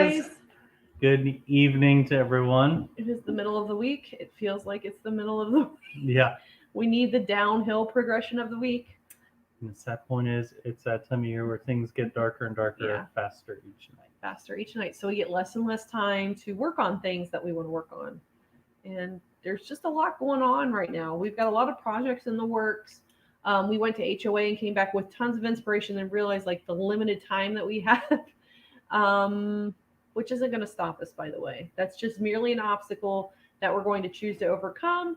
Guys, Good evening to everyone. it is the middle of the week. It feels like it's the middle of the week. Yeah, We need the downhill progression of the week. and the sad point is it's that time of year where things get darker and darker Yeah. faster each night. Faster each night. So we get less and less time to work on things that we want to work on. And there's just a lot going on right now. We've got a lot of projects in the works. We went to HOA and came back with tons of inspiration and realized like the limited time that we have, which isn't going to stop us, by the way. That's just merely an obstacle that we're going to choose to overcome.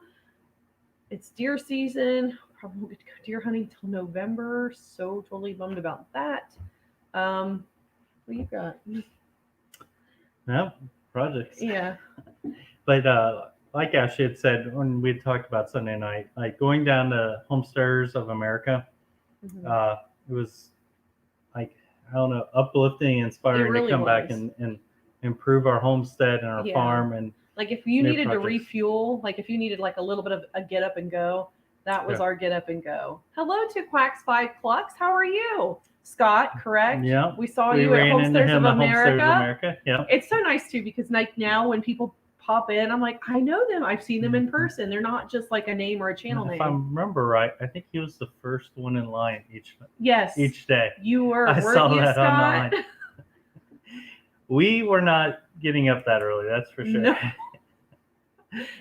It's deer season. Probably won't get to go deer hunting till November. So totally bummed about that. What you got? Yeah, projects. Yeah. But like Ashley had said when we had talked about Sunday night, like going down to Homesteaders of America, Mhm. it was like, I don't know, uplifting, inspiring really to come back was. and improve our homestead and our Yeah. farm. And Like if you New needed to projects. refuel, like if you needed like a little bit of a get up and go, that was Yeah. our get up and go. Hello to Quacks 5 Clucks. How are you? Scott, correct? yeah, We saw we you at ran into Homesteaders of him at America. Homesteaders of America. Yeah. It's so nice too because like now when people pop in, I'm like, I know them. I've seen them in person. They're not just like a name or a channel If name. I remember right, I think he was the first one in line Yes. each day. You were. I Weren't saw you, that Scott? online. We were not getting up that early, that's for sure. No.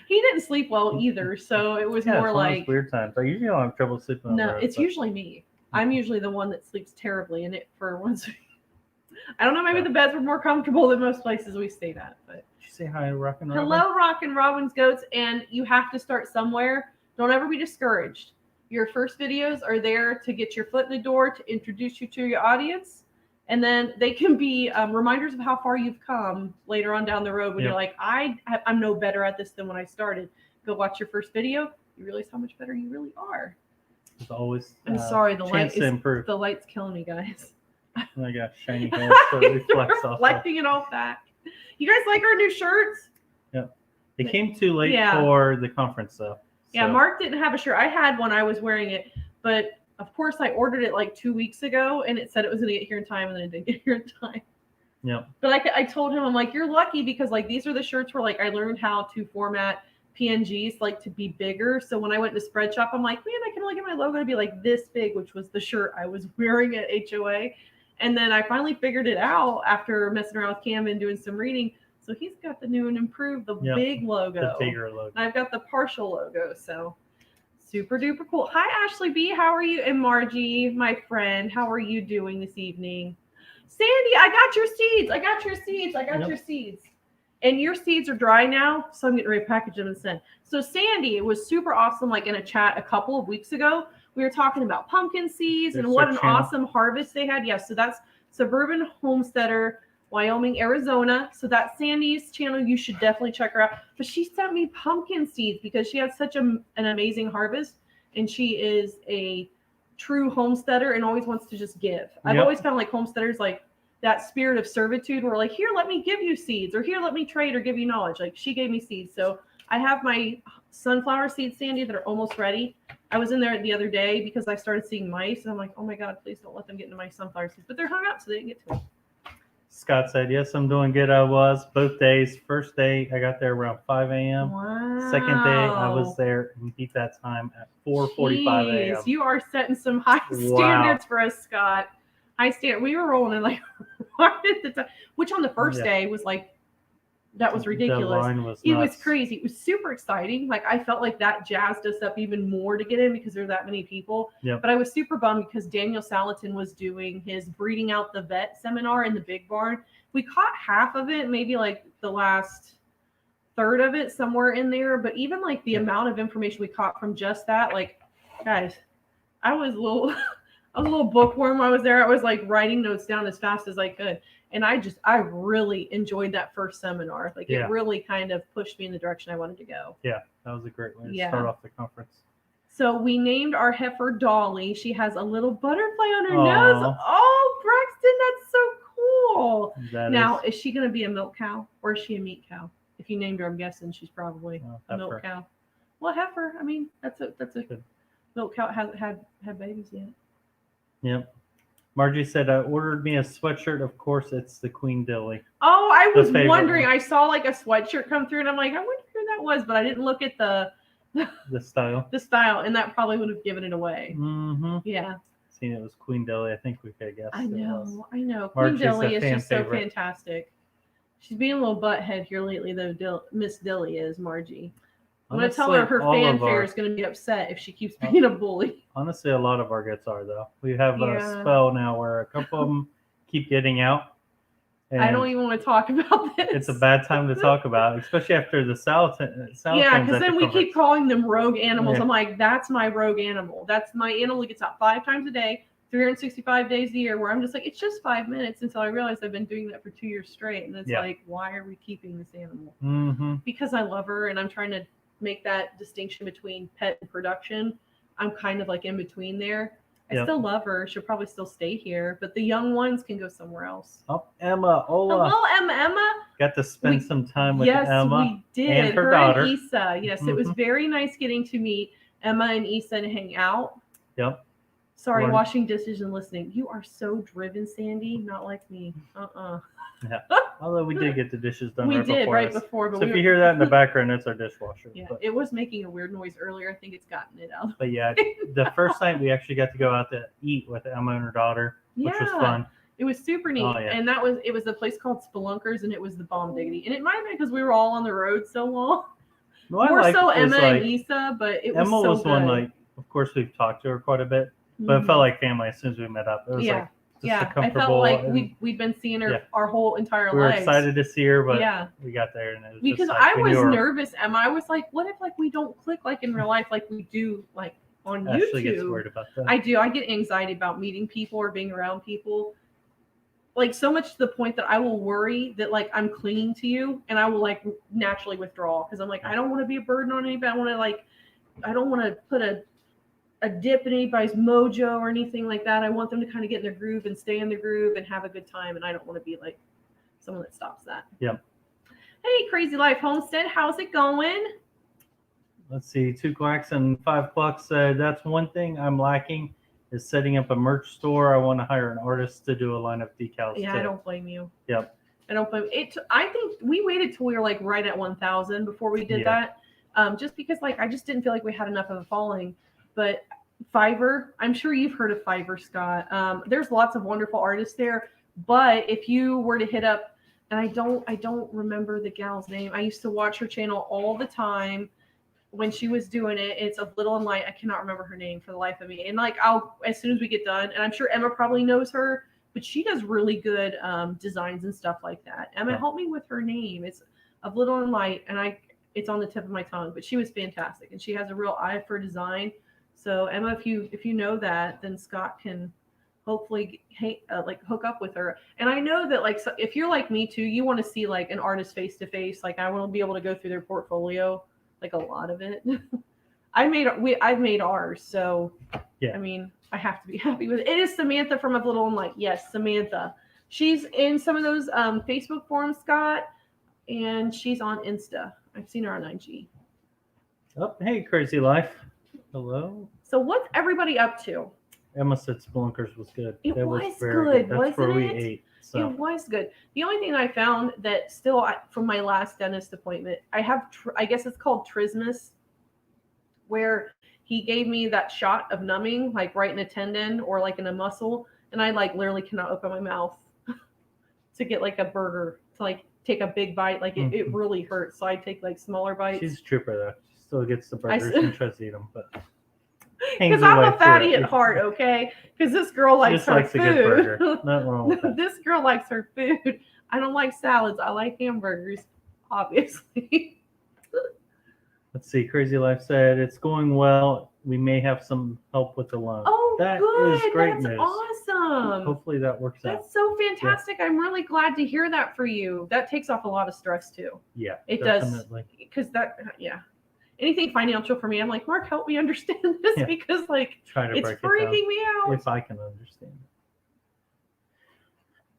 He didn't sleep well either, so it was Yeah, more it's one of like those weird times. I usually don't have trouble sleeping on the no. road, It's but usually me. I'm usually the one that sleeps terribly, and it for once. I don't know. Maybe Yeah. the beds were more comfortable than most places we stayed at. But Did you say hi to Rock and Robin? hello, Rock and Robin's goats, and you have to start somewhere. Don't ever be discouraged. Your first videos are there to get your foot in the door, to introduce you to your audience, and then they can be reminders of how far you've come later on down the road when Yep. you're like, I'm no better at this than when I started. Go watch your first video. You realize how much better you really are. There's always I'm sorry, the chance light to is improve. the light's killing me, guys. I got shiny hair, so it reflects off. Reflecting it off that. You guys like our new shirts? It came too late Yeah. for the conference, though. Yeah, so- Mark didn't have a shirt. I had one. I was wearing it, but of course I ordered it like 2 weeks ago, and it said it was going to get here in time, and then it didn't get here in time. Yep. But I told him, I'm like, you're lucky because like these are the shirts where like I learned how to format PNGs like to be bigger. So when I went to Spreadshop, I'm like, man, I can only get my logo to be like this big, which was the shirt I was wearing at HOA. And then I finally figured it out after messing around with Cam and doing some reading. So he's got the new and improved, the Yep, big logo. The bigger logo. And I've got the partial logo. So super duper cool. Hi, Ashley B. How are you? And Margie, my friend, how are you doing this evening? Sandy, I got your seeds. I got your seeds. I got Yep. your seeds. And your seeds are dry now, so I'm getting ready to package them and send. So Sandy, it was super awesome. Like in a chat a couple of weeks ago, we were talking about pumpkin seeds and There's what their an channel. awesome harvest they had. Yes, so that's Suburban Homesteader, Wyoming, Arizona. So that's Sandy's channel. You should definitely check her out. But she sent me pumpkin seeds because she had such an amazing harvest, and she is a true homesteader and always wants to just give. I've Yep. always found like homesteaders like that spirit of servitude where like, here, let me give you seeds, or here, let me trade or give you knowledge. Like she gave me seeds. So I have my sunflower seeds, Sandy, that are almost ready. I was in there the other day because I started seeing mice, and I'm like, oh my God, please don't let them get into my sunflower seeds. But they're hung up, so they didn't get to me. Scott said, yes, I'm doing good. I was both days. First day, I got there around 5 a.m. Wow. Second day, I was there and beat that time at 4:45 a.m. Jeez, you are setting some high Wow. standards for us, Scott. High standard. We were rolling in like right at the time, which on the first Yeah. day was like, that was The ridiculous. line was It was nuts. crazy. It was super exciting. Like I felt like that jazzed us up even more to get in because there were that many people. Yep. But I was super bummed because Daniel Salatin was doing his breeding out the vet seminar in the big barn. We caught half of it, maybe like the last third of it somewhere in there. But even like the Yeah. amount of information we caught from just that, like, guys, I was a little bookworm while I was there. I was like writing notes down as fast as I could. And I really enjoyed that first seminar. Like Yeah. it really kind of pushed me in the direction I wanted to go. Yeah, that was a great way to Yeah. start off the conference. So we named our heifer Dolly. She has a little butterfly on her Aw. nose. Oh, Braxton, that's so cool. That Now, is- is she going to be a milk cow or is she a meat cow? If you named her, I'm guessing she's probably a milk heifer. cow. Well, heifer. I mean, that's a Good. milk cow hasn't had babies yet. Yep. Margie said, I ordered me a sweatshirt. Of course, it's the Queen Dilly. Oh, I The was favorite wondering. one. I saw like a sweatshirt come through, and I'm like, I wonder who that was, but I didn't look at the style. the style, and that probably would have given it away. Mm-hmm. Yeah. Seeing it was Queen Dilly, I think we could have guessed. I know. Queen Margie's Dilly a is fan just favorite. so fantastic. She's being a little butthead here lately, though. Miss Dilly is Margie. I'm going to tell her fanfare is going to be upset if she keeps being a bully. Honestly, a lot of our gets are, though. We have a Yeah. spell now where a couple of them keep getting out. And I don't even want to talk about this. it's a bad time to talk about, especially after the sow Yeah, because then we keep calling them rogue animals. Yeah. I'm like, that's my rogue animal. That's my animal that gets out 5 times a day, 365 days a year, where I'm just like, it's just 5 minutes until I realize I've been doing that for 2 years straight. And it's like, why are we keeping this animal? Mm-hmm. Because I love her, and I'm trying to make that distinction between pet and production. I'm kind of like in between there. I still love her. She'll probably still stay here, but the young ones can go somewhere else. Oh, Emma, Ola. Hello, Emma. Got to spend some time with Emma. Yes, we did. And her daughter. And Issa. Yes, it was very nice getting to meet Emma and Issa and hang out. Yep. Sorry, washing dishes and listening. You are so driven, Sandy. Not like me. Yeah. Although we did get the dishes done right before. But so if you hear that in the background, it's our dishwasher. Yeah, it was making a weird noise earlier. I think it's gotten it out. But yeah, the first night we actually got to go out to eat with Emma and her daughter, which was fun. It was super neat. Oh, yeah. And it was a place called Spelunkers, and it was the bomb diggity. And it might have been because we were all on the road so long. More so Emma and Issa, but it was Emma so was good. one, of course we've talked to her quite a bit, but it felt like family as soon as we met up. It was I felt like we'd been seeing her our whole entire lives. We were excited to see her, but we got there and it was because just like, I was nervous, Emma. I was like, what if we don't click in real life like we do on YouTube? Ashley gets worried about that. I do. I get anxiety about meeting people or being around people. So much to the point that I will worry that I'm clinging to you, and I will naturally withdraw because I'm like, I don't want to be a burden on anybody. I don't want to put a dip in anybody's mojo or anything like that. I want them to kind of get in their groove and stay in their groove and have a good time. And I don't want to be someone that stops that. Yep. Hey, Crazy Life Homestead, how's it going? Let's see. 2 Quacks and 5 Clucks said, that's one thing I'm lacking is setting up a merch store. I want to hire an artist to do a line of decals. Yeah, too. I don't blame you. Yep. I don't blame it. I think we waited till we were right at 1,000 before we did that. Just because I just didn't feel like we had enough of a following. But Fiverr, I'm sure you've heard of Fiverr, Scott. There's lots of wonderful artists there. But if you were to hit up, and I don't remember the gal's name. I used to watch her channel all the time when she was doing it. It's Of Little and Light. I cannot remember her name for the life of me. And I'll, as soon as we get done, and I'm sure Emma probably knows her, but she does really good designs and stuff like that. Emma, help me with her name. It's Of Little and Light, and it's on the tip of my tongue, but she was fantastic, and she has a real eye for design. So Emma, if you know that, then Scott can hopefully hook up with her. And I know that so if you're like me too, you want to see an artist face to face. I want to be able to go through their portfolio, a lot of it. I've made ours, so I mean I have to be happy with it. It is Samantha from Of Little and Light. Yes, Samantha. She's in some of those Facebook forums, Scott, and she's on Insta. I've seen her on IG. Oh, hey, Crazy Life. Hello. So what's everybody up to? Emma said Spelunkers was good. It was very good. That's where we ate. So. It was good. The only thing I found that still from my last dentist appointment, I have, I guess it's called trismus, where he gave me that shot of numbing, right in a tendon or in a muscle. And I literally cannot open my mouth to get a burger, to take a big bite. It really hurts. So I take smaller bites. She's a trooper though. She still gets the burgers and tries to eat them, but because I'm a fatty at heart, okay? Because this girl likes her food. A good burger. Nothing wrong with that. This girl likes her food. I don't like salads. I like hamburgers, obviously. Let's see. Crazy Life said it's going well. We may have some help with the loan. Oh, that good. is great That's news. Awesome. Hopefully that works out. That's so fantastic. Yeah. I'm really glad to hear that for you. That takes off a lot of stress too. Yeah, it definitely does. Because anything financial for me, I'm like, Mark, help me understand this because it's freaking me out. If I can understand it.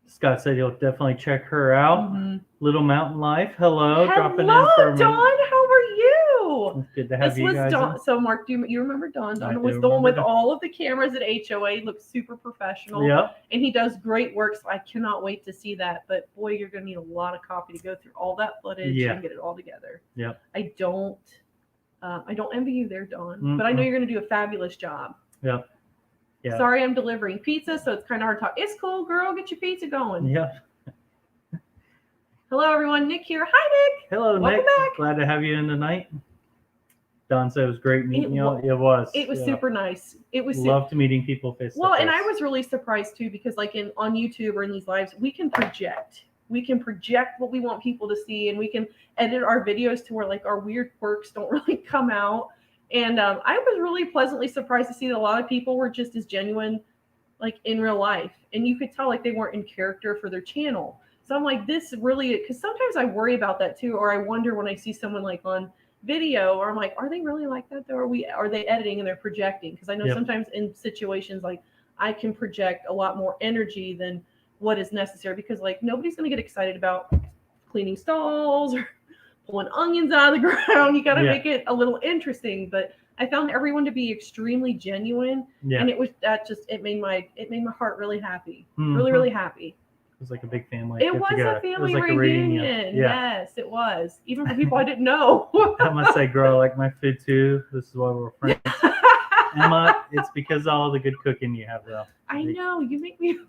Scott said he'll definitely check her out. Mm-hmm. Little Mountain Life. Hello. Dropping in for a minute. Dawn, how are you? So Good to have this you was guys. Dawn. So Mark, do you remember Dawn? I Dawn do was the one remember with Dawn. all of the cameras at HOA. Looks super professional. Yep. And he does great work. So I cannot wait to see that. But boy, you're gonna need a lot of copy to go through all that footage Yeah. and get it all together. Yep. I don't envy you there, Dawn. But I know you're gonna do a fabulous job. Yep. Yeah. Sorry, I'm delivering pizza, so it's kind of hard to talk. It's cool, girl. Get your pizza going. Yep. Hello, everyone. Nick here. Hi, Nick. Hello, Welcome Nick. back. Glad to have you in tonight. Don said it was great meeting you. It was. It was super nice. It was loved meeting people face to face. Well, and I was really surprised too because like on YouTube or in these lives, we can project. We can project what we want people to see, and we can edit our videos to where like our weird quirks don't really come out. And I was really pleasantly surprised to see that a lot of people were just as genuine, like in real life, and you could tell like they weren't in character for their channel. So I'm like, this really, because sometimes I worry about that too, or I wonder when I see someone like on video, or I'm like, are they really like that though? Are they editing and they're projecting? Because I know sometimes in situations like I can project a lot more energy than what is necessary, because like nobody's going to get excited about cleaning stalls or pulling onions out of the ground. You got to make it a little interesting. But I found everyone to be extremely genuine, and it was it made my heart really happy, really happy. It was like a big family. It was a family like reunion. Yes, it was. Even for people I didn't know. I must say, girl, I like my food too. This is why we're friends. Emma, it's because of all the good cooking you have, though. I know. You make me.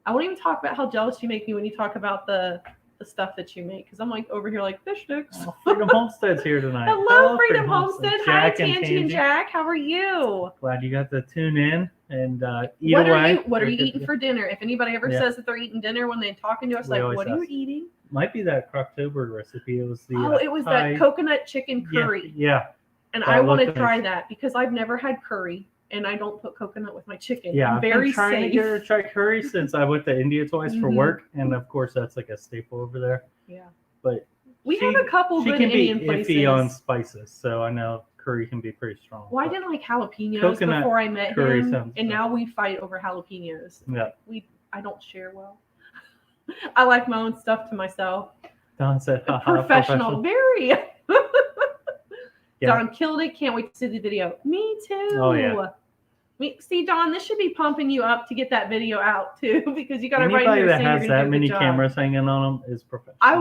I won't even talk about how jealous you make me when you talk about the stuff that you make, because I'm like over here like fish sticks. Oh, Freedom Homestead's here tonight. Hello, Freedom Homestead. Hi, Jack and Tangy and Jack. How are you? Glad you got to tune in and eat away. What are you eating for dinner? If anybody ever says that they're eating dinner when they're talking to us, like, what are you eating? Might be that Croctober recipe. It was the it was that coconut chicken curry. Yeah. And I want to try that because I've never had curry. And I don't put coconut with my chicken. Yeah, I'm very I've been trying to get her to try curry since I went to India twice for work, and of course that's like a staple over there. Yeah, but we have a couple good Indian places. She can be iffy on spices, so I know curry can be pretty strong. Well, I didn't like jalapenos before I met him, and now we fight over jalapenos. Yeah, I don't share well. I like my own stuff to myself. Don said, professional, very. Don killed it. Can't wait to see the video. Me too. Oh yeah. See, Don, this should be pumping you up to get that video out too, because you got to write here. Anybody that has that many cameras hanging on them is professional. I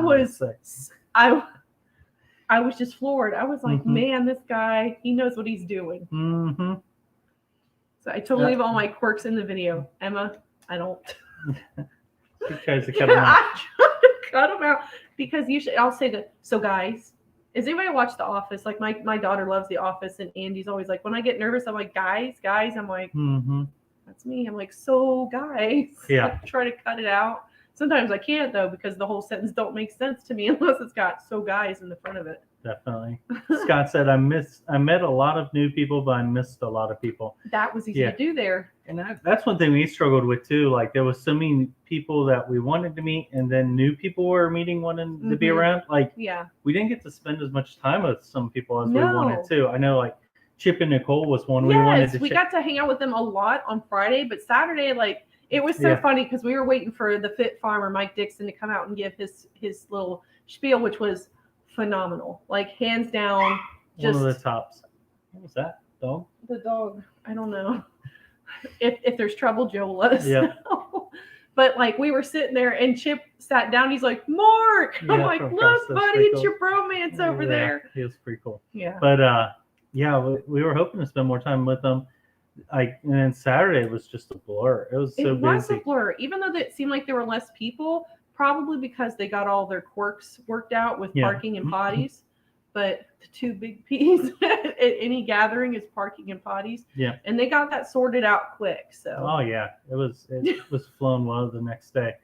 was just floored. I was like, man, this guy, he knows what he's doing. Mm-hmm. So I totally leave all my quirks in the video. Emma, I don't. She tries to cut them out. I try to cut them out because usually I'll say that. So guys. Is anybody watch The Office? Like my daughter loves The Office, and Andy's always like, when I get nervous, I'm like, guys. I'm like, that's me. I'm like, so guys. Yeah. I try to cut it out. Sometimes I can't though, because the whole sentence don't make sense to me unless it's got so guys in the front of it. Definitely. Scott said, I met a lot of new people, but I missed a lot of people. That was easy to do there. And that's one thing we struggled with too. Like there was so many people that we wanted to meet, and then new people were meeting, wanting to be around. Like we didn't get to spend as much time with some people as we wanted to. I know like Chip and Nicole was one we wanted to. We got to hang out with them a lot on Friday, but Saturday, like it was so funny because we were waiting for the fit farmer Mike Dixon to come out and give his little spiel, which was phenomenal. Like hands down, just one of the tops. What was that? Dog? The dog. I don't know. If there's trouble, Joe will let us know. But like we were sitting there and Chip sat down. He's like, Mark. I'm like, look, buddy, it's your bromance over there. He was pretty cool. Yeah. But we were hoping to spend more time with them. And then Saturday was just a blur. It was so busy. It was a blur. Even though it seemed like there were less people, probably because they got all their quirks worked out with parking and potties. But the two big P's at any gathering is parking and potties. Yeah. And they got that sorted out quick. So. Oh yeah, it was flown well the next day.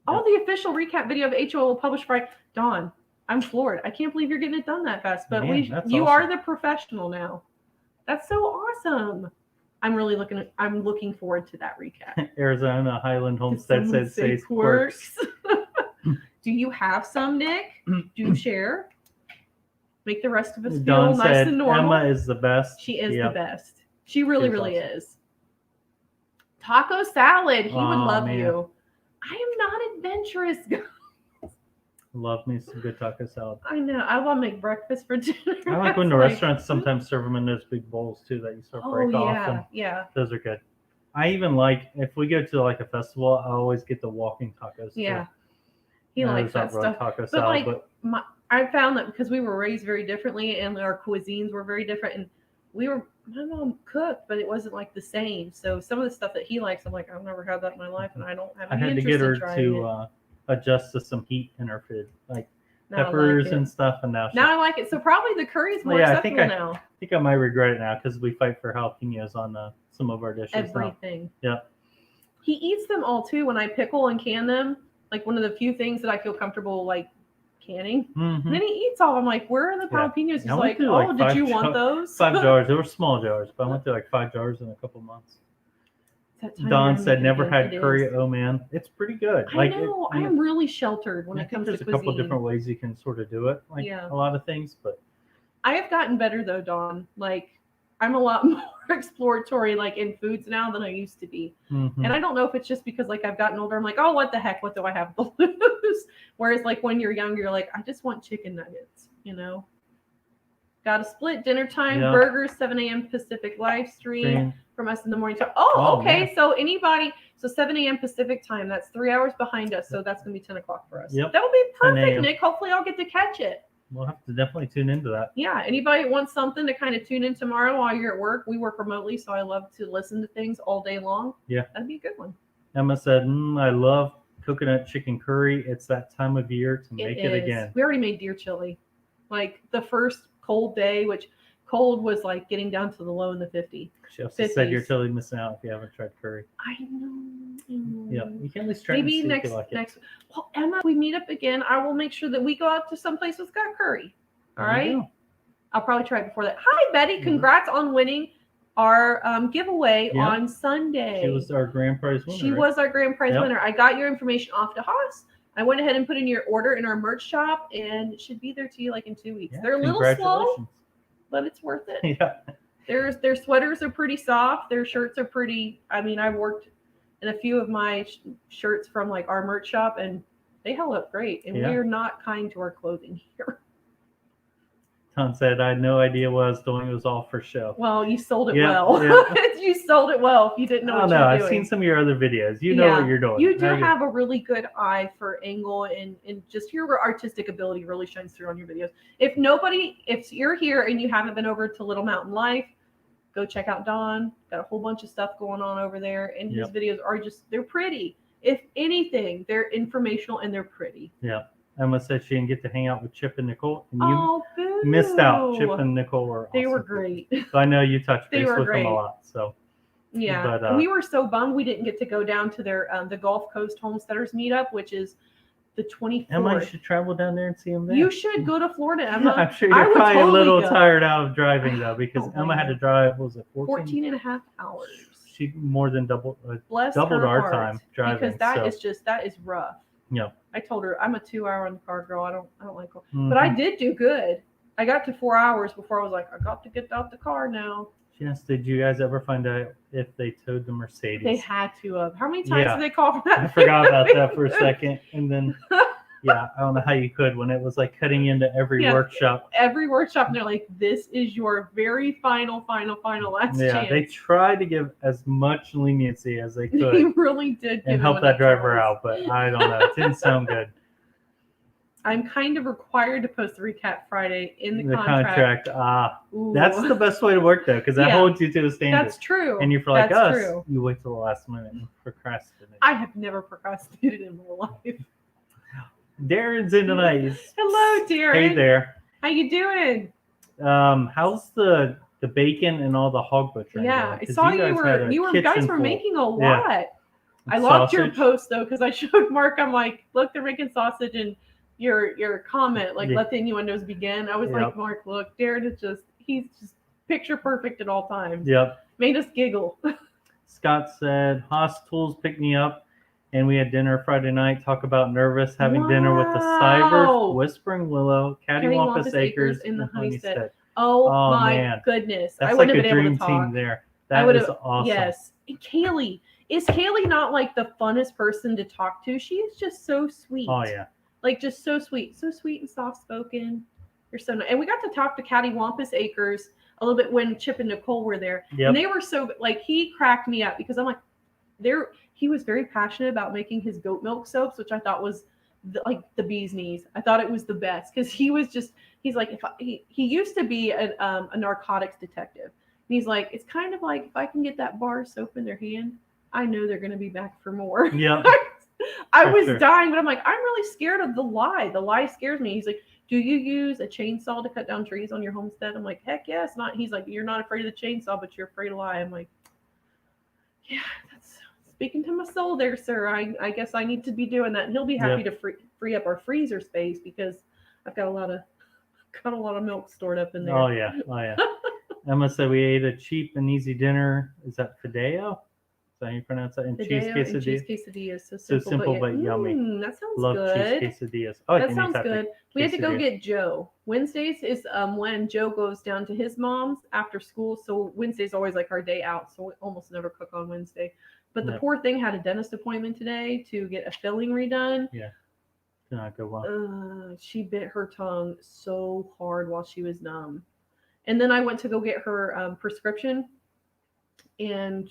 All the official recap video of HO will publish Friday. Dawn, I'm floored. I can't believe you're getting it done that fast. But you are the professional now. That's so awesome. I'm looking forward to that recap. Arizona Highland Homestead says quirks. Do you have some, Nick? Do share? Make the rest of us feel nice and normal. Emma is the best. She is the best. She really awesome. Is. Taco salad. He would love you. I am not adventurous, guys. Love me some good taco salad. I know. I want to make breakfast for dinner. I like when the restaurants sometimes serve them in those big bowls too that you sort of break off. And yeah. Those are good. I even like, if we go to like a festival, I always get the walking tacos too. Yeah. He likes that stuff. Taco salad, but I found that because we were raised very differently and our cuisines were very different, and my mom cooked, but it wasn't like the same. So some of the stuff that he likes, I'm like, I've never had that in my life, and I don't have any interest in trying it. I had to get her to adjust to some heat in her food, like peppers and stuff, and now I like it. So probably the curry is more acceptable now. I think I might regret it now because we fight for jalapenos on some of our dishes. Everything. Now. Yeah. He eats them all too when I pickle and can them. Like one of the few things that I feel comfortable like canning. Mm-hmm. And then he eats all. I'm like, where are the jalapenos? He's like, oh, did you want those? 5 jars. They were small jars, but I went through like 5 jars in a couple months. Don said never had curry. Oh man, it's pretty good. I know. I am really sheltered when it comes to cuisine. There's a couple different ways you can sort of do it. Like a lot of things, but I have gotten better though, Don. Like I'm a lot more exploratory like in foods now than I used to be. Mm-hmm. And I don't know if it's just because like I've gotten older. I'm like, oh, what the heck? What do I have to lose? Whereas like when you're younger, you're like, I just want chicken nuggets, you know? Got a split dinner time, burgers, 7 a.m. Pacific live stream from us in the morning. Okay. Man. So 7 a.m. Pacific time, that's 3 hours behind us. So that's going to be 10 o'clock for us. Yep. That'll be perfect, Nick. Hopefully I'll get to catch it. We'll have to definitely tune into that. Yeah. Anybody wants something to kind of tune in tomorrow while you're at work? We work remotely, so I love to listen to things all day long. Yeah. That'd be a good one. Emma said, I love coconut chicken curry. It's that time of year to make it again. We already made deer chili. Like the first cold day, which cold was like getting down to the low in the 50s. She also said you're totally missing out if you haven't tried curry. I know. Yeah, you can at least try maybe and see if you like it. Next. Well, Emma, if we meet up again, I will make sure that we go out to some place that's got curry. All right. I'll probably try it before that. Hi, Betty. Congrats on winning our giveaway on Sunday. She was our grand prize winner. She was our grand prize winner. I got your information off to Haas. I went ahead and put in your order in our merch shop, and it should be there to you like in 2 weeks. They're a little slow, but it's worth it. Yeah. Their sweaters are pretty soft. Their shirts are pretty. I mean, I've worked in a few of my shirts from like our merch shop, and they held up great. And we're not kind to our clothing here. Ton said, I had no idea what I was doing. It was all for show. Well, you sold it well. Yeah. You sold it well if you didn't know what you were doing. I've seen some of your other videos. You know what you're doing. You do have a really good eye for angle and just your artistic ability really shines through on your videos. If you're here and you haven't been over to Little Mountain Life, go check out Don. Got a whole bunch of stuff going on over there. And his videos are they're pretty. If anything, they're informational and they're pretty. Yeah. Emma said she didn't get to hang out with Chip and Nicole. And you missed out. Chip and Nicole were awesome. They were great. So I know you touched base with them a lot. So yeah, but, we were so bummed we didn't get to go down to their the Gulf Coast Homesteaders meetup, which is the 24th. Emma, you should travel down there and see them there. You should go to Florida, Emma. I'm sure you're probably a little tired out of driving though, because Emma had to drive. What was it, 14 and a half hours? She more than doubled our time driving. Because that is rough. Yeah. I told her I'm a 2 hour in the car girl. I don't like it. But I did do good. I got to 4 hours before I was like, I got to get out the car now. Yes, did you guys ever find out if they towed the Mercedes? They had to have. How many times did they call for that? I forgot about that for a second. And then I don't know how you could when it was like cutting into every workshop. Every workshop, and they're like, this is your very final last chance. Yeah, they tried to give as much leniency as they could. They really did. And help that driver out, but I don't know. It didn't sound good. I'm kind of required to post the recap Friday in the contract. That's the best way to work though, because that holds you to the standard. That's true. And you're like us, you wait till the last minute and procrastinate. I have never procrastinated in my life. Darren's in tonight. Hello, Darren. Hey there. How you doing? How's the bacon and all the hog butchering? Yeah, I saw you guys were making a lot. Yeah. I loved your post though, because I showed Mark. I'm like, look, they're making sausage, and your comment like let the innuendos begin. I was like, Mark, look, Darren is he's just picture perfect at all times. Yep. Made us giggle. Scott said, Haas tools picked me up. And we had dinner Friday night. Talk about nervous having dinner with the Cybers, Whispering Willow, Cattywampus Acres, and the Homestead. Oh my goodness! That's I like wouldn't a have been dream able to talk. team there. That is awesome. Yes, and Kaylee not like the funnest person to talk to? She is just so sweet. Oh yeah. Like just so sweet and soft spoken. You're so nice. And we got to talk to Cattywampus Acres a little bit when Chip and Nicole were there. Yep. And they were so like he cracked me up because I'm like he was very passionate about making his goat milk soaps, which I thought was like the bee's knees. I thought it was the best because he's like he used to be a narcotics detective. And he's like, it's kind of like if I can get that bar of soap in their hand, I know they're going to be back for more. Yeah. I was dying, but I'm like, I'm really scared of the lie. The lie scares me. He's like, do you use a chainsaw to cut down trees on your homestead? I'm like, heck yes, not. He's like, you're not afraid of the chainsaw, but you're afraid of lie. I'm like, yeah, that's speaking to my soul there, sir. I guess I need to be doing that. And he'll be happy to free up our freezer space because I've got a lot of milk stored up in there. Oh yeah. Emma said we ate a cheap and easy dinner. Is that Fideo? Is that how you pronounce that? And cheese quesadillas. So simple but yummy. That sounds Love good. Cheese quesadillas. Oh, that sounds good. We had to go get Joe. Wednesdays is when Joe goes down to his mom's after school. So Wednesday's always like our day out. So we almost never cook on Wednesday. But the poor thing had a dentist appointment today to get a filling redone. Yeah. Did not go well. She bit her tongue so hard while she was numb. And then I went to go get her prescription. And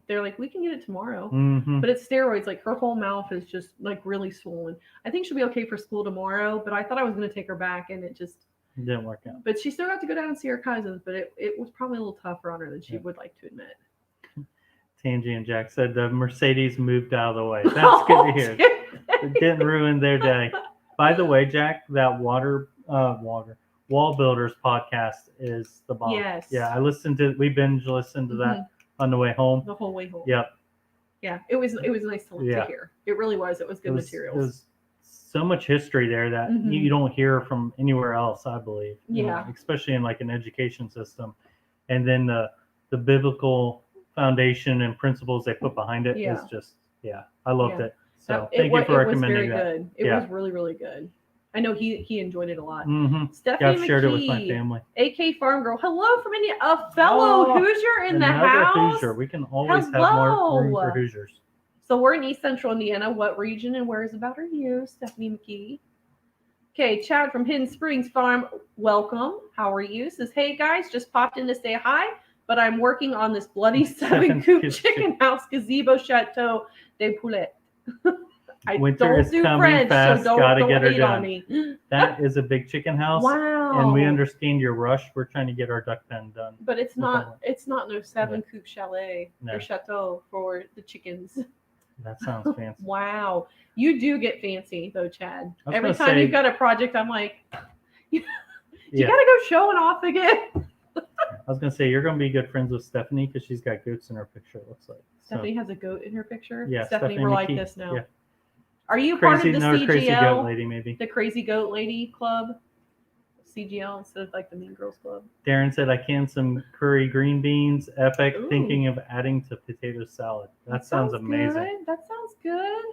they're like, we can get it tomorrow. Mm-hmm. But it's steroids. Like her whole mouth is just like really swollen. I think she'll be okay for school tomorrow, but I thought I was going to take her back and it just didn't work out. But she still got to go down and see her cousins, but it was probably a little tougher on her than she would like to admit. Tangy and Jack said the Mercedes moved out of the way. That's good to hear. It didn't ruin their day. By the way, Jack, that Wall Builders podcast is the bomb. Yes. Yeah, we binge listened to that on the way home. The whole way home. Yep. Yeah, it was nice to hear. It really was. It was good materials. It was so much history there that you don't hear from anywhere else, I believe. Yeah. Especially in like an education system. And then the biblical foundation and principles they put behind it is just, I loved it. So thank you for recommending that. It was very good. It was really, really good. I know he enjoyed it a lot. Stephanie I've shared it with my family. AK Farm Girl. Hello from India. A fellow Hoosier in the house. Hoosier. We can always have more room for Hoosiers. So we're in East Central Indiana. What region and where is about are you, Stephanie McKee? Okay, Chad from Hidden Springs Farm. Welcome. How are you? Says, hey guys, just popped in to say hi, but I'm working on this bloody 7-coop chicken house gazebo chateau de poulet. Winter is coming French, fast. So gotta get her done. That is a big chicken house. Wow. And we understand your rush. We're trying to get our duck pen done. But it's not no 7-coop chalet or chateau for the chickens. That sounds fancy. Wow. You do get fancy though, Chad. Every time you've got a project, I'm like, you gotta go showing off again. I was gonna say you're gonna be good friends with Stephanie because she's got goats in her picture. It looks like Stephanie has a goat in her picture. Yeah, Stephanie, we're like this now. Yeah. Are you part of the CGL? Crazy goat lady, maybe. The Crazy Goat Lady Club, CGL instead of like the Mean Girls Club. Darren said I canned some curry green beans. Epic. Ooh. Thinking of adding to potato salad. That sounds amazing. Good. That sounds good.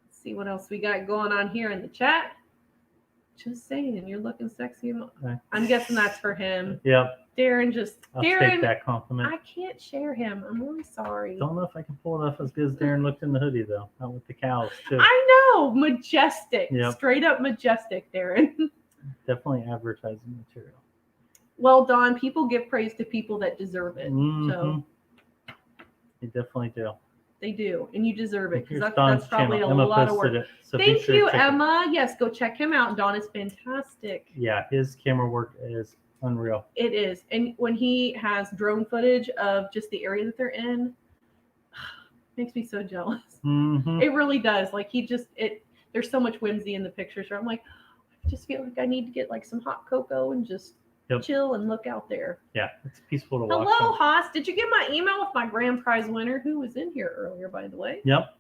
Let's see what else we got going on here in the chat. Just saying, you're looking sexy. Okay. I'm guessing that's for him. Yep. Darren I'll take that compliment. I can't share him. I'm really sorry. Don't know if I can pull it off as good as Darren looked in the hoodie though. Not with the cows too. I know, majestic. Yep. Straight up majestic, Darren. Definitely advertising material. Well, Don, people give praise to people that deserve it. So they definitely do. They do, and you deserve it because that's probably a lot of work. So thank you, Emma. Yes, go check him out. Don is fantastic. Yeah, his camera work is unreal. It is, and when he has drone footage of just the area that they're in, makes me so jealous. It really does. Like there's so much whimsy in the pictures. Where I'm like, I just feel like I need to get like some hot cocoa and just chill and look out there. Yeah, it's peaceful to watch. Hello, Haas. Did you get my email with my grand prize winner who was in here earlier, by the way? Yep.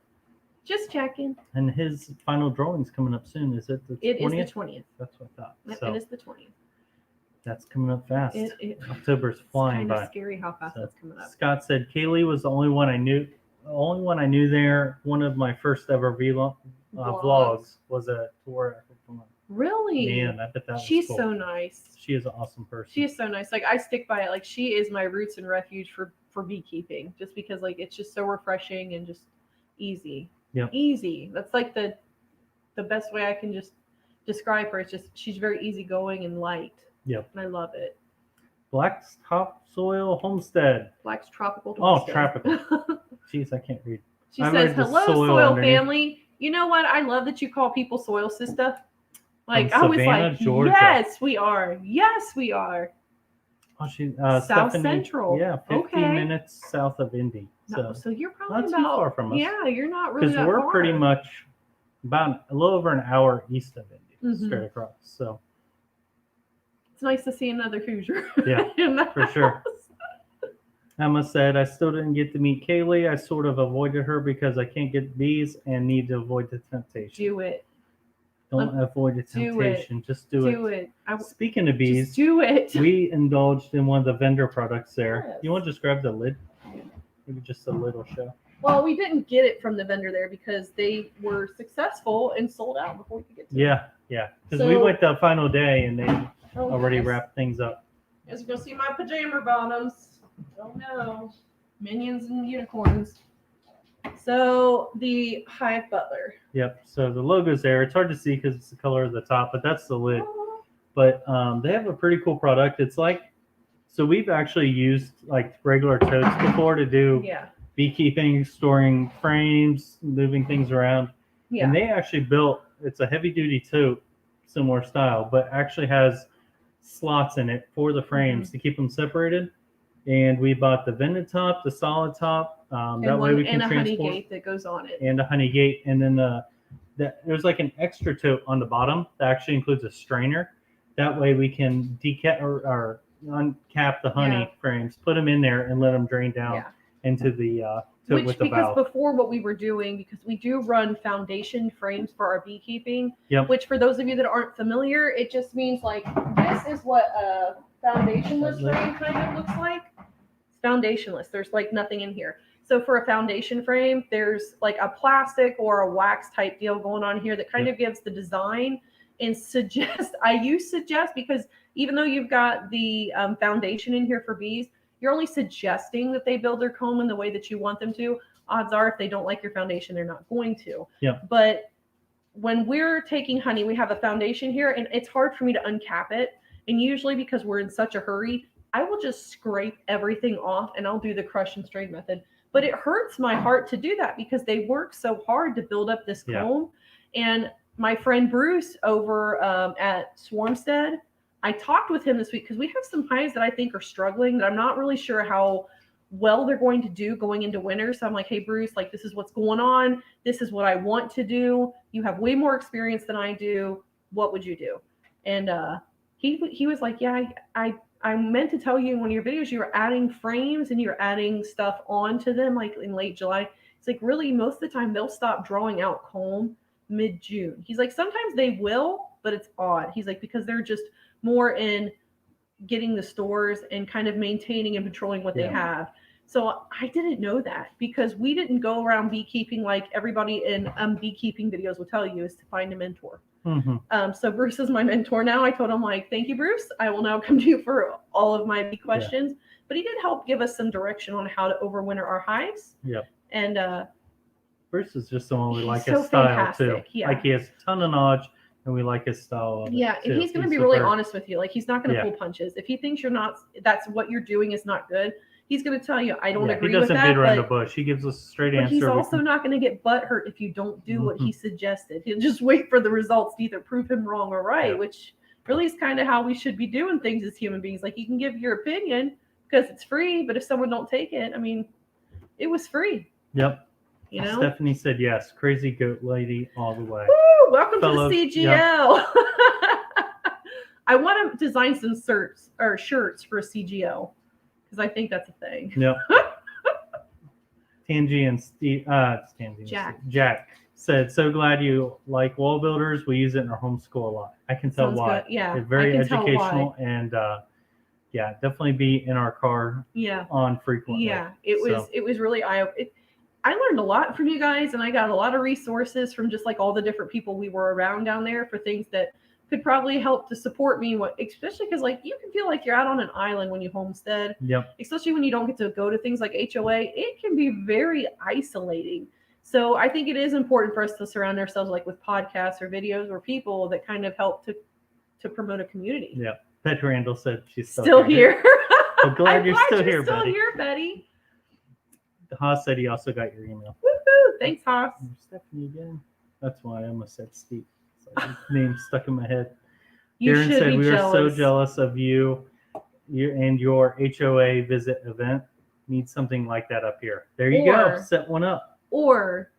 Just checking. And his final drawing's coming up soon. Is it the 20th? It is the 20th. That's what I thought. Yep, so it is the 20th. That's coming up fast. October's flying by. It's scary how fast that's coming up. Scott said Kaylee was the only one I knew. The only one I knew there. One of my first ever vlogs was a tour. Really? Man, I bet that She's was cool. so nice. She is an awesome person. She is so nice. Like I stick by it. Like she is my roots and refuge for beekeeping. Just because like it's just so refreshing and just easy. Yeah. Easy. That's like the best way I can just describe her is just she's very easygoing and light. Yep. And I love it. Black's Topsoil Homestead. Black's Tropical Homestead. Oh, tropical. Jeez, I can't read. She says, hello, soil family. You know what? I love that you call people soil sister. Like, I was like, Georgia. yes, we are. Yes, we are. Oh, she's South Stephanie, Central. Yeah, 15 minutes south of Indy. So you're probably not about, too far from us. Yeah, you're not really that because we're far. pretty much about a little over an hour east of Indy, straight across. So it's nice to see another Hoosier. Yeah, for sure. Emma said, I still didn't get to meet Kaylee. I sort of avoided her because I can't get bees and need to avoid the temptation. Do it. Don't avoid the temptation. Just do it. Do it. Speaking of bees, just do it. We indulged in one of the vendor products there. Yes. You want to just grab the lid? Maybe just a little show. Well, we didn't get it from the vendor there because they were successful and sold out before we could get to it. Yeah. Because we went the final day and they already wrapped things up. As you can see, my pajama bottoms. Oh no. Minions and unicorns. So the Hive Butler. Yep. So the logo's there. It's hard to see because it's the color of the top, but that's the lid. But they have a pretty cool product. It's like, so we've actually used like regular totes before to do beekeeping, storing frames, moving things around. Yeah. And they actually built, it's a heavy duty tote, similar style, but actually has slots in it for the frames to keep them separated. And we bought the vented top, the solid top. That way we can transport. And a honey gate that goes on it. And a honey gate. And then there's like an extra tote on the bottom that actually includes a strainer. That way we can decap or uncap the honey frames, put them in there, and let them drain down into the tote with the valve. Because before what we were doing, because we do run foundation frames for our beekeeping, which for those of you that aren't familiar, it just means like this is what a foundationless frame kind of looks like. It's foundationless. There's like nothing in here. So for a foundation frame, there's like a plastic or a wax type deal going on here that kind of gives the design and suggest because even though you've got the foundation in here for bees, you're only suggesting that they build their comb in the way that you want them to. Odds are if they don't like your foundation, they're not going to. Yeah. But when we're taking honey, we have a foundation here and it's hard for me to uncap it. And usually because we're in such a hurry, I will just scrape everything off and I'll do the crush and strain method. But it hurts my heart to do that because they work so hard to build up this comb. And my friend Bruce over at Homesteads, I talked with him this week because we have some hives that I think are struggling that I'm not really sure how well they're going to do going into winter. So I'm like, hey, Bruce, like this is what's going on. This is what I want to do. You have way more experience than I do. What would you do? And he was like, yeah, I meant to tell you in one of your videos, you were adding frames and you're adding stuff onto them like in late July. It's like really most of the time they'll stop drawing out comb mid-June. He's like, sometimes they will, but it's odd. He's like, because they're just more in getting the stores and kind of maintaining and patrolling what they have. So I didn't know that because we didn't go around beekeeping like everybody in beekeeping videos will tell you is to find a mentor. So Bruce is my mentor now. I told him like, thank you, Bruce. I will now come to you for all of my bee questions. But he did help give us some direction on how to overwinter our hives. And Bruce is just someone we like his style too. Like he has a ton of knowledge and we like his style of it and he's going to be really honest with you. Like he's not going to pull punches. If he thinks that's what you're doing is not good, he's going to tell you, I don't agree with that. He doesn't beat around the bush. He gives us a straight answer. He's also not going to get butthurt if you don't do what he suggested. He'll just wait for the results to either prove him wrong or right, which really is kind of how we should be doing things as human beings. Like you can give your opinion because it's free, but if someone don't take it, I mean, it was free. Yep. You know? Stephanie said yes. Crazy goat lady all the way. Woo! Welcome to the CGL. I want to design some shirts for a CGL because I think that's a thing. Yep. Tangy and Steve, Jack said, so glad you like wall builders. We use it in our homeschool a lot. I can tell why. Good. Yeah. It's very educational and definitely be in our car on frequently. Yeah. It was really I learned a lot from you guys and I got a lot of resources from just like all the different people we were around down there for things that could probably help to support me, especially because like you can feel like you're out on an island when you homestead. Yep. Especially when you don't get to go to things like HOA. It can be very isolating. So I think it is important for us to surround ourselves like with podcasts or videos or people that kind of help to promote a community. Yeah. Betty Randall said she's still here. I'm glad you're still here, still Betty. here, Betty. Haas said he also got your email. Woohoo! Thanks, Haas. Stephanie again. That's why I almost said Steve. It's like name stuck in my head. You Darren should said be we jealous. are so jealous of you and your HOA visit event. Need something like that up here. There you go. Set one up. Or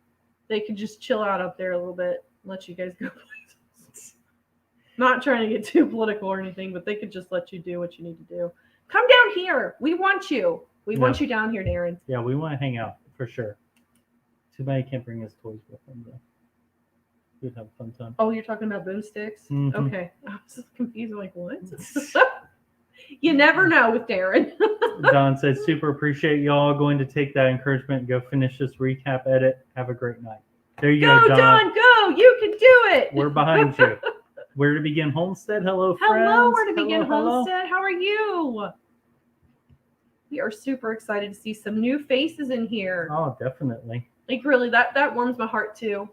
they could just chill out up there a little bit and let you guys go places. Not trying to get too political or anything, but they could just let you do what you need to do. Come down here. We want you. We want you down here, Darren. Yeah, we want to hang out for sure. Too bad he can't bring his toys with him, though. We'd have a fun time. Oh, you're talking about boomsticks? Mm-hmm. Okay. I was just confused. I'm like, what? You never know with Darren. Don said, super appreciate y'all going to take that encouragement and go finish this recap edit. Have a great night. There you go, Don. Go. You can do it. We're behind you. Where to begin Homestead? Hello, friends. Hello, where to begin Homestead. How are you? We are super excited to see some new faces in here. Oh, definitely. Like, really, that warms my heart, too.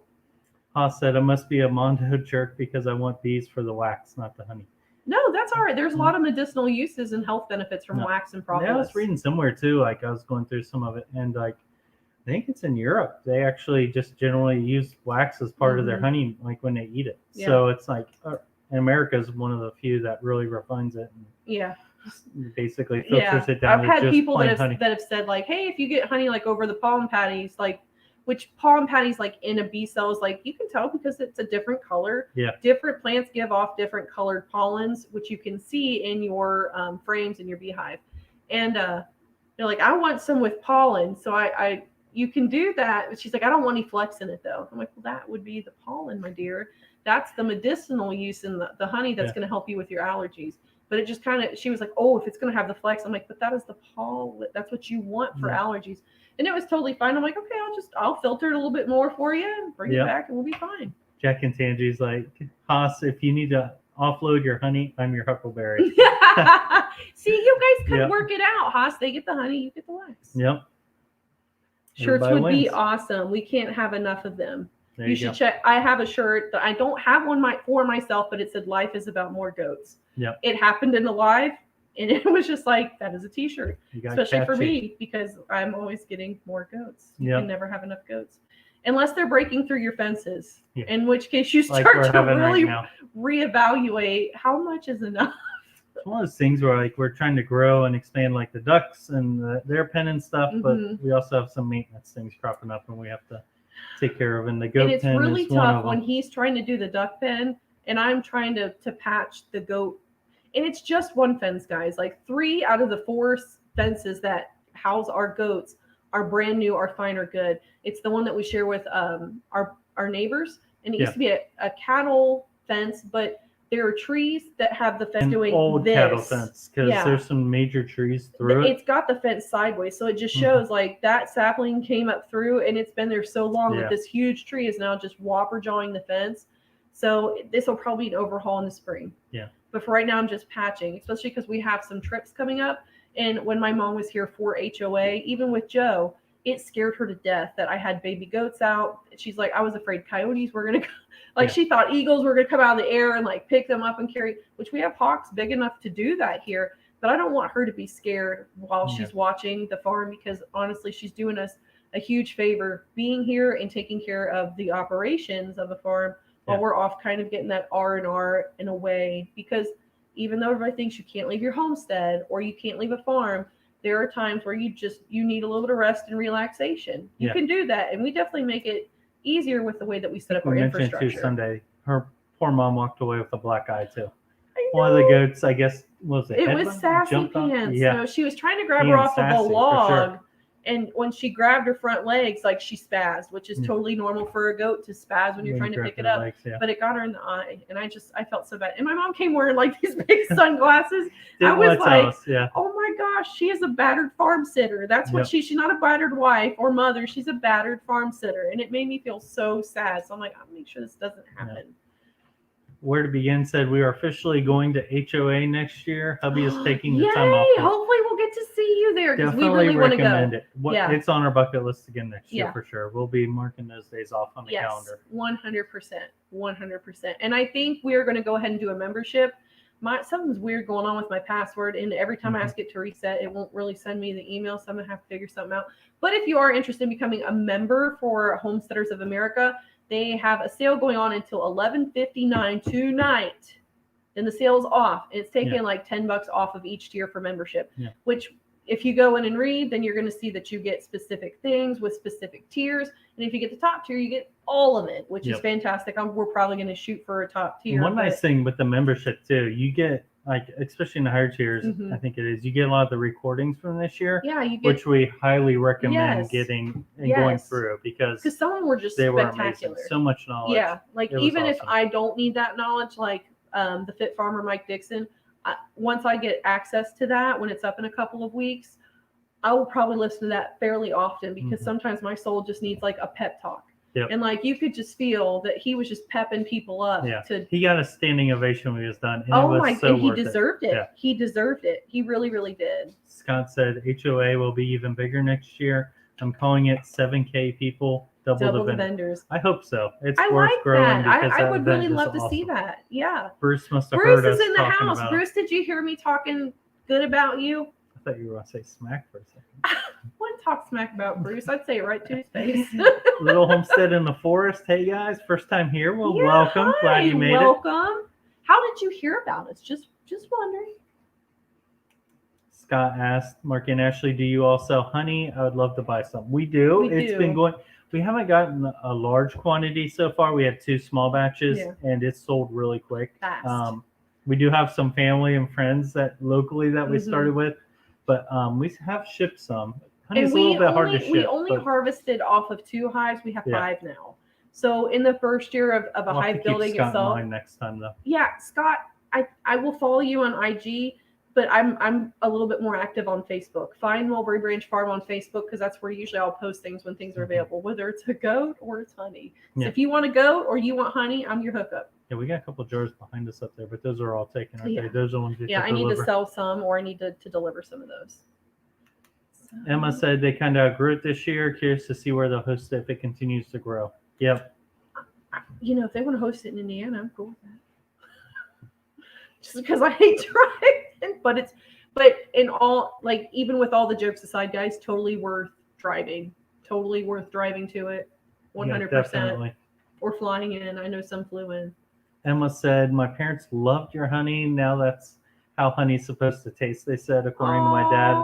Haas said, I must be a Mondo jerk because I want bees for the wax, not the honey. No, that's all right. There's a lot of medicinal uses and health benefits from wax and propolis. Yeah, I was reading somewhere, too. Like, I was going through some of it. And, like, I think it's in Europe. They actually just generally use wax as part of their honey, like, when they eat it. Yeah. So it's like, and America is one of the few that really refines it. And basically filters it down. I've had people that have said, like, hey, if you get honey, like, over the pollen patties, like, which pollen patties, like, in a bee cell is, like, you can tell because it's a different color. Yeah. Different plants give off different colored pollens, which you can see in your frames in your beehive. And they're like, I want some with pollen. So you can do that. But she's like, I don't want any flecks in it, though. I'm like, well, that would be the pollen, my dear. That's the medicinal use in the honey that's going to help you with your allergies. But it just kind of, she was like, oh, if it's going to have the flecks. I'm like, but that is the pollen. That's what you want for allergies. And it was totally fine. I'm like, okay, I'll filter it a little bit more for you and bring it back and we'll be fine. Jack and Tangi's like, Haas, if you need to offload your honey, I'm your huckleberry. See, you guys could work it out, Haas. They get the honey, you get the wax. Yep. Shirts would be awesome. We can't have enough of them. You should check. I have a shirt that I don't have one for myself, but it said life is about more goats. Yep. It happened in the live. And it was just like, that is a t-shirt, especially for me, because I'm always getting more goats. You can never have enough goats. Unless they're breaking through your fences, in which case you start to really reevaluate how much is enough. It's one of those things where, like, we're trying to grow and expand, like, the ducks and their pen and stuff, but we also have some maintenance things cropping up and we have to take care of. And the goat pen is one of them. And it's really tough when he's trying to do the duck pen and I'm trying to patch the goat. And it's just one fence, guys. Like 3 out of the 4 fences that house our goats are brand new, are fine, or good. It's the one that we share with our neighbors. And it used to be a cattle fence, but there are trees that have the fence doing old this. Cattle fence, because there's some major trees through it. It's got the fence sideways, so it just shows like that sapling came up through, and it's been there so long that this huge tree is now just whopper jawing the fence. So this will probably be an overhaul in the spring. Yeah. But for right now, I'm just patching, especially because we have some trips coming up. And when my mom was here for HOA, even with Joe, it scared her to death that I had baby goats out. She's like, I was afraid coyotes were going to, like, she thought eagles were going to come out of the air and, like, pick them up and carry, which we have hawks big enough to do that here. But I don't want her to be scared while she's watching the farm, because honestly, she's doing us a huge favor being here and taking care of the operations of the farm while we're off kind of getting that R&R in a way. Because even though everybody thinks you can't leave your homestead or you can't leave a farm, there are times where you need a little bit of rest and relaxation. You can do that. And we definitely make it easier with the way that we set up our infrastructure. Too, Sunday, her poor mom walked away with a black eye too. One of the goats, I guess, was it? It was Sassy Pants. Yeah. So she was trying to grab her off of a log. And when she grabbed her front legs, like, she spazzed, which is totally normal for a goat to spaz when you're trying to pick it up. Legs, but it got her in the eye, and I felt so bad. And my mom came wearing like these big sunglasses. I was like, oh my gosh, she is a battered farm sitter. That's what she's not a battered wife or mother. She's a battered farm sitter. And it made me feel so sad. So I'm like, I'll make sure this doesn't happen. Yeah. Where to Begin said we are officially going to HOA next year. Hubby is taking the time off. Hopefully we'll get to see see you there because we Definitely really want to go. recommend it. It's on our bucket list again next year for sure. We'll be marking those days off on the calendar. 100%. And I think we're going to go ahead and do a membership. Something's weird going on with my password, and every time I ask it to reset, it won't really send me the email, so I'm going to have to figure something out. But if you are interested in becoming a member for Homesteaders of America, they have a sale going on until 11:59 tonight. Then the sale's off. It's taking like $10 off of each tier for membership, which if you go in and read, then you're going to see that you get specific things with specific tiers. And if you get the top tier, you get all of it, which is fantastic. We're probably going to shoot for a top tier. One nice thing with the membership too, you get like, especially in the higher tiers, I think it is, you get a lot of the recordings from this year, which we highly recommend getting and going through because some of them were just spectacular. So much knowledge. Yeah, like even if I don't need that knowledge, like the Fit Farmer Mike Dixon, once I get access to that, when it's up in a couple of weeks, I will probably listen to that fairly often because sometimes my soul just needs like a pep talk. And like you could just feel that he was just pepping people up. He got a standing ovation when he was done. And he deserved it. He deserved it. He really, really did. Scott said HOA will be even bigger next year. I'm calling it 7K people. Double the vendors. I hope so. It's worth growing. I would really love to see that. Yeah. Bruce must have heard us. Bruce is in the house. Bruce, did you hear me talking good about you? I thought you were going to say smack for a second. I wouldn't talk smack about Bruce. I'd say it right to his face. Little homestead in the forest. Hey guys, first time here. Well, welcome. Hi, glad you made it. Welcome. How did you hear about us? Just wondering. Scott asked, Mark and Ashley, do you all sell honey? I would love to buy some. We do. It's been going. We haven't gotten a large quantity so far. We had 2 small batches, and it's sold really quick. Fast. We do have some family and friends that locally that we started with, but we have shipped some. Honey's a little bit hard to ship. We only harvested off of 2 hives. We have 5 now. So in the first year of a hive building Scott itself. In mind next time though. Yeah, Scott, I will follow you on IG. But I'm a little bit more active on Facebook. Find Mulberry Branch Farm on Facebook because that's where usually I'll post things when things are available, whether it's a goat or it's honey. So if you want a goat or you want honey, I'm your hookup. Yeah, we got a couple jars behind us up there, but those are all taken. Okay, those are ones you I need to sell some or I need to deliver some of those. So. Emma said they kind of outgrew it this year. Curious to see where they'll host it if it continues to grow. Yep. If they want to host it in Indiana, I'm cool with that. Just because I hate driving, but in all, like, even with all the jokes aside, guys, totally worth driving to it. 100%. Or flying in. I know some flew in. Emma said, my parents loved your honey. Now that's how honey's supposed to taste, they said, according to my dad.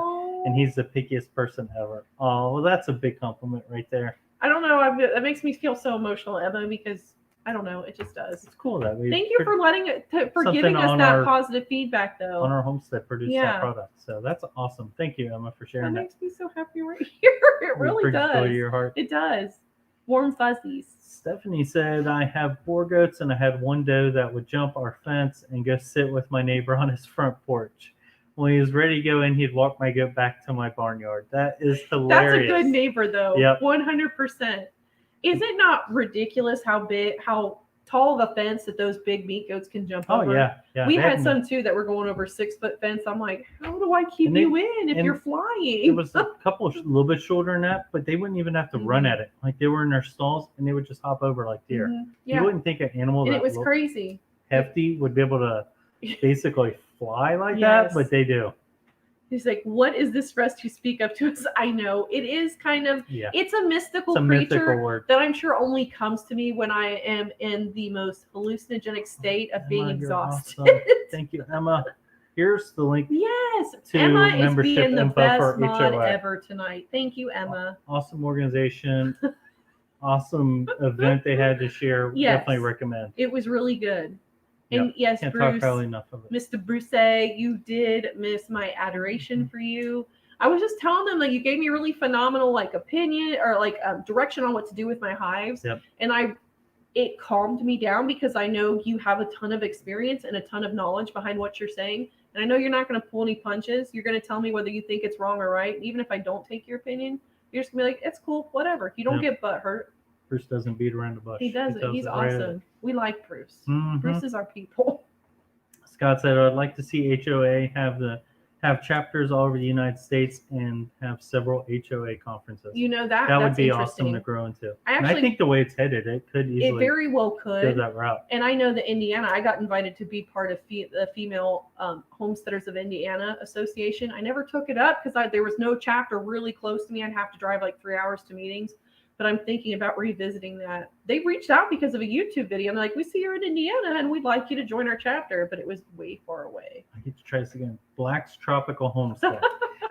And he's the pickiest person ever. Oh, well, that's a big compliment right there. I don't know. That makes me feel so emotional, Emma, because I don't know. It just does. It's cool that we. Thank you for giving us that positive feedback, though. On our homestead, produce that product. So that's awesome. Thank you, Emma, for sharing that. That makes me so happy right here. It really does. Joy to your heart. It does. Warm fuzzies. Stephanie said, I have 4 goats and I had 1 doe that would jump our fence and go sit with my neighbor on his front porch. When he was ready to go in, he'd walk my goat back to my barnyard. That is hilarious. That's a good neighbor, though. Yep. 100%. Is it not ridiculous how tall of a fence that those big meat goats can jump over? Oh, yeah. We had some, too, that were going over 6-foot fence. I'm like, how do I keep you in if you're flying? It was a couple a little bit shorter than that, but they wouldn't even have to run at it. Like, they were in their stalls, and they would just hop over like deer. Yeah. You wouldn't think an animal that was crazy. Hefty would be able to basically fly like that, but they do. He's like, what is this rest you speak of to us? I know. It is kind of, it's a mystical creature that I'm sure only comes to me when I am in the most hallucinogenic state of being exhausted. Awesome. Thank you, Emma. Here's the link. Yes. To Emma is being the best for mod HOA. ever tonight. Thank you, Emma. Awesome organization. Awesome event they had this year. Yes. Definitely recommend. It was really good. And yes, Can't Bruce, talk highly enough of it. Mr. Bruce, you did miss my adoration for you. I was just telling them that you gave me a really phenomenal opinion or direction on what to do with my hives. Yep. And it calmed me down because I know you have a ton of experience and a ton of knowledge behind what you're saying. And I know you're not going to pull any punches. You're going to tell me whether you think it's wrong or right. Even if I don't take your opinion, you're just going to be like, it's cool, whatever. You don't get butt hurt. Bruce doesn't beat around the bush. He doesn't. He's awesome. We like Bruce. Mm-hmm. Bruce is our people. Scott said, I'd like to see HOA have the have chapters all over the United States and have several HOA conferences. That would be awesome to grow into. I think the way it's headed, it could easily. It very well could go that route. And I know that Indiana, I got invited to be part of the Female Homesteaders of Indiana Association. I never took it up because there was no chapter really close to me. I'd have to drive like 3 hours to meetings. But I'm thinking about revisiting that. They reached out because of a YouTube video. I'm like, we see you're in Indiana and we'd like you to join our chapter, but it was way far away. I get to try this again. Black's Tropical Homestead.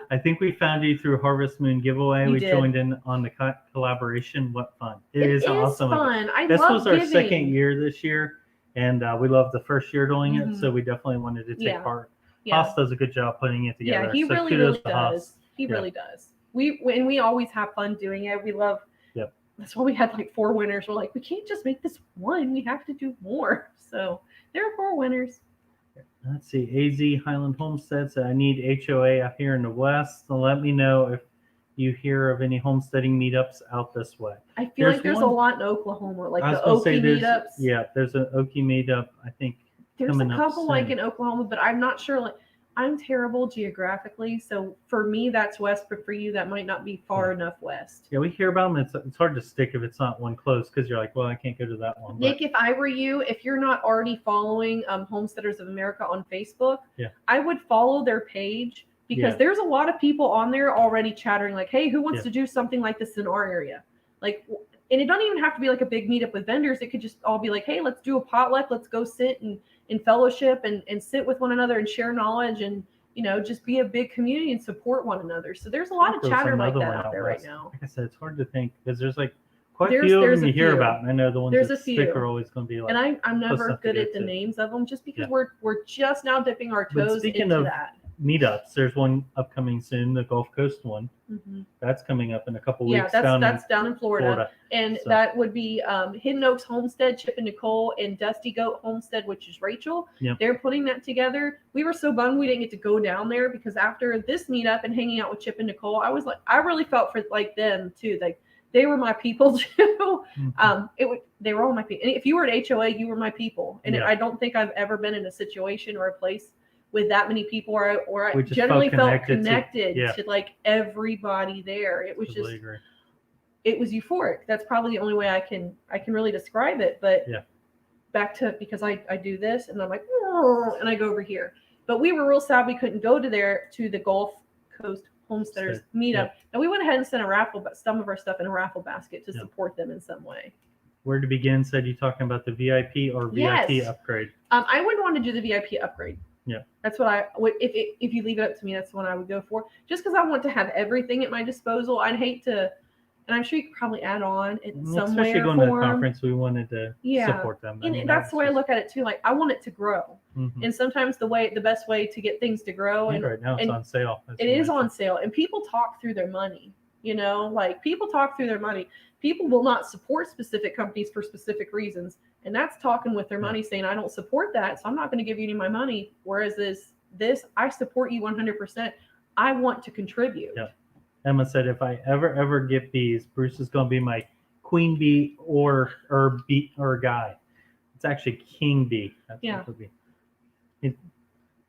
I think we found you through Harvest Moon giveaway. We joined in on the collaboration. What fun. It is awesome. Fun. This was our second year this year, and we loved the first year doing it, so we definitely wanted to take part. Haas does a good job putting it together. Yeah, he really does. He really does. We always have fun doing it. We love. That's why we had like 4 winners. We're like, we can't just make this one. We have to do more. So there are 4 winners. Let's see. AZ Highland Homestead said, I need HOA out here in the West. So let me know if you hear of any homesteading meetups out this way. I feel like there's a lot in Oklahoma, like the Okie meetups. Yeah, there's an Okie meetup, I think. There's a couple like in Oklahoma, but I'm not sure. Like, I'm terrible geographically, so for me that's west, but for you that might not be far enough west. Yeah, we hear about them. It's hard to stick if it's not one close because you're like, well, I can't go to that one. Nick, if I were you, if you're not already following Homesteaders of America on Facebook, I would follow their page because there's a lot of people on there already chattering like, hey, who wants to do something like this in our area? Like, and it don't even have to be like a big meetup with vendors. It could just all be like, hey, let's do a potluck. Let's go sit and in fellowship and sit with one another and share knowledge and, just be a big community and support one another. So there's a lot of chatter like that out there right now. Like I said, it's hard to think because there's like quite a few of them you hear about. And I know the ones that stick are always going to be like. And I'm never good at the names of them just because we're just now dipping our toes into that. Meetups, there's one upcoming soon, the Gulf Coast one. That's coming up in a couple weeks. That's down in Florida. And that would be Hidden Oaks Homestead, Chip and Nicole, and Dusty Goat Homestead, which is Rachel. They're putting that together. We were so bummed we didn't get to go down there because after this meetup and hanging out with Chip and Nicole, I was like, I really felt for like them too. Like they were my people too. They were all my people. And if you were at HOA, you were my people. And I don't think I've ever been in a situation or a place with that many people or I generally felt connected to like everybody there. It was it was euphoric. That's probably the only way I can really describe it. But back to, because I do this and I'm like, and I go over here. But we were real sad we couldn't go to the Gulf Coast Homesteaders meetup. And we went ahead and sent some of our stuff in a raffle basket to support them in some way. Where to begin? Said you talking about the VIP or VIP upgrade? I wouldn't want to do the VIP upgrade. Yeah, that's what I would. If you leave it up to me, that's the one I would go for. Just because I want to have everything at my disposal. I'd hate to, and I'm sure you could probably add on in some way. Especially going to the conference, we wanted to support them. And that's the way I look at it too. Like I want it to grow, and sometimes the best way to get things to grow. And right now it's on sale. It is on sale, and people talk through their money. Like people talk through their money. People will not support specific companies for specific reasons. And that's talking with their money saying, I don't support that, so I'm not going to give you any of my money. Whereas this, I support you 100%. I want to contribute. Yeah. Emma said, if I ever get bees, Bruce is going to be my queen bee or guy. It's actually king bee. That's what it would be.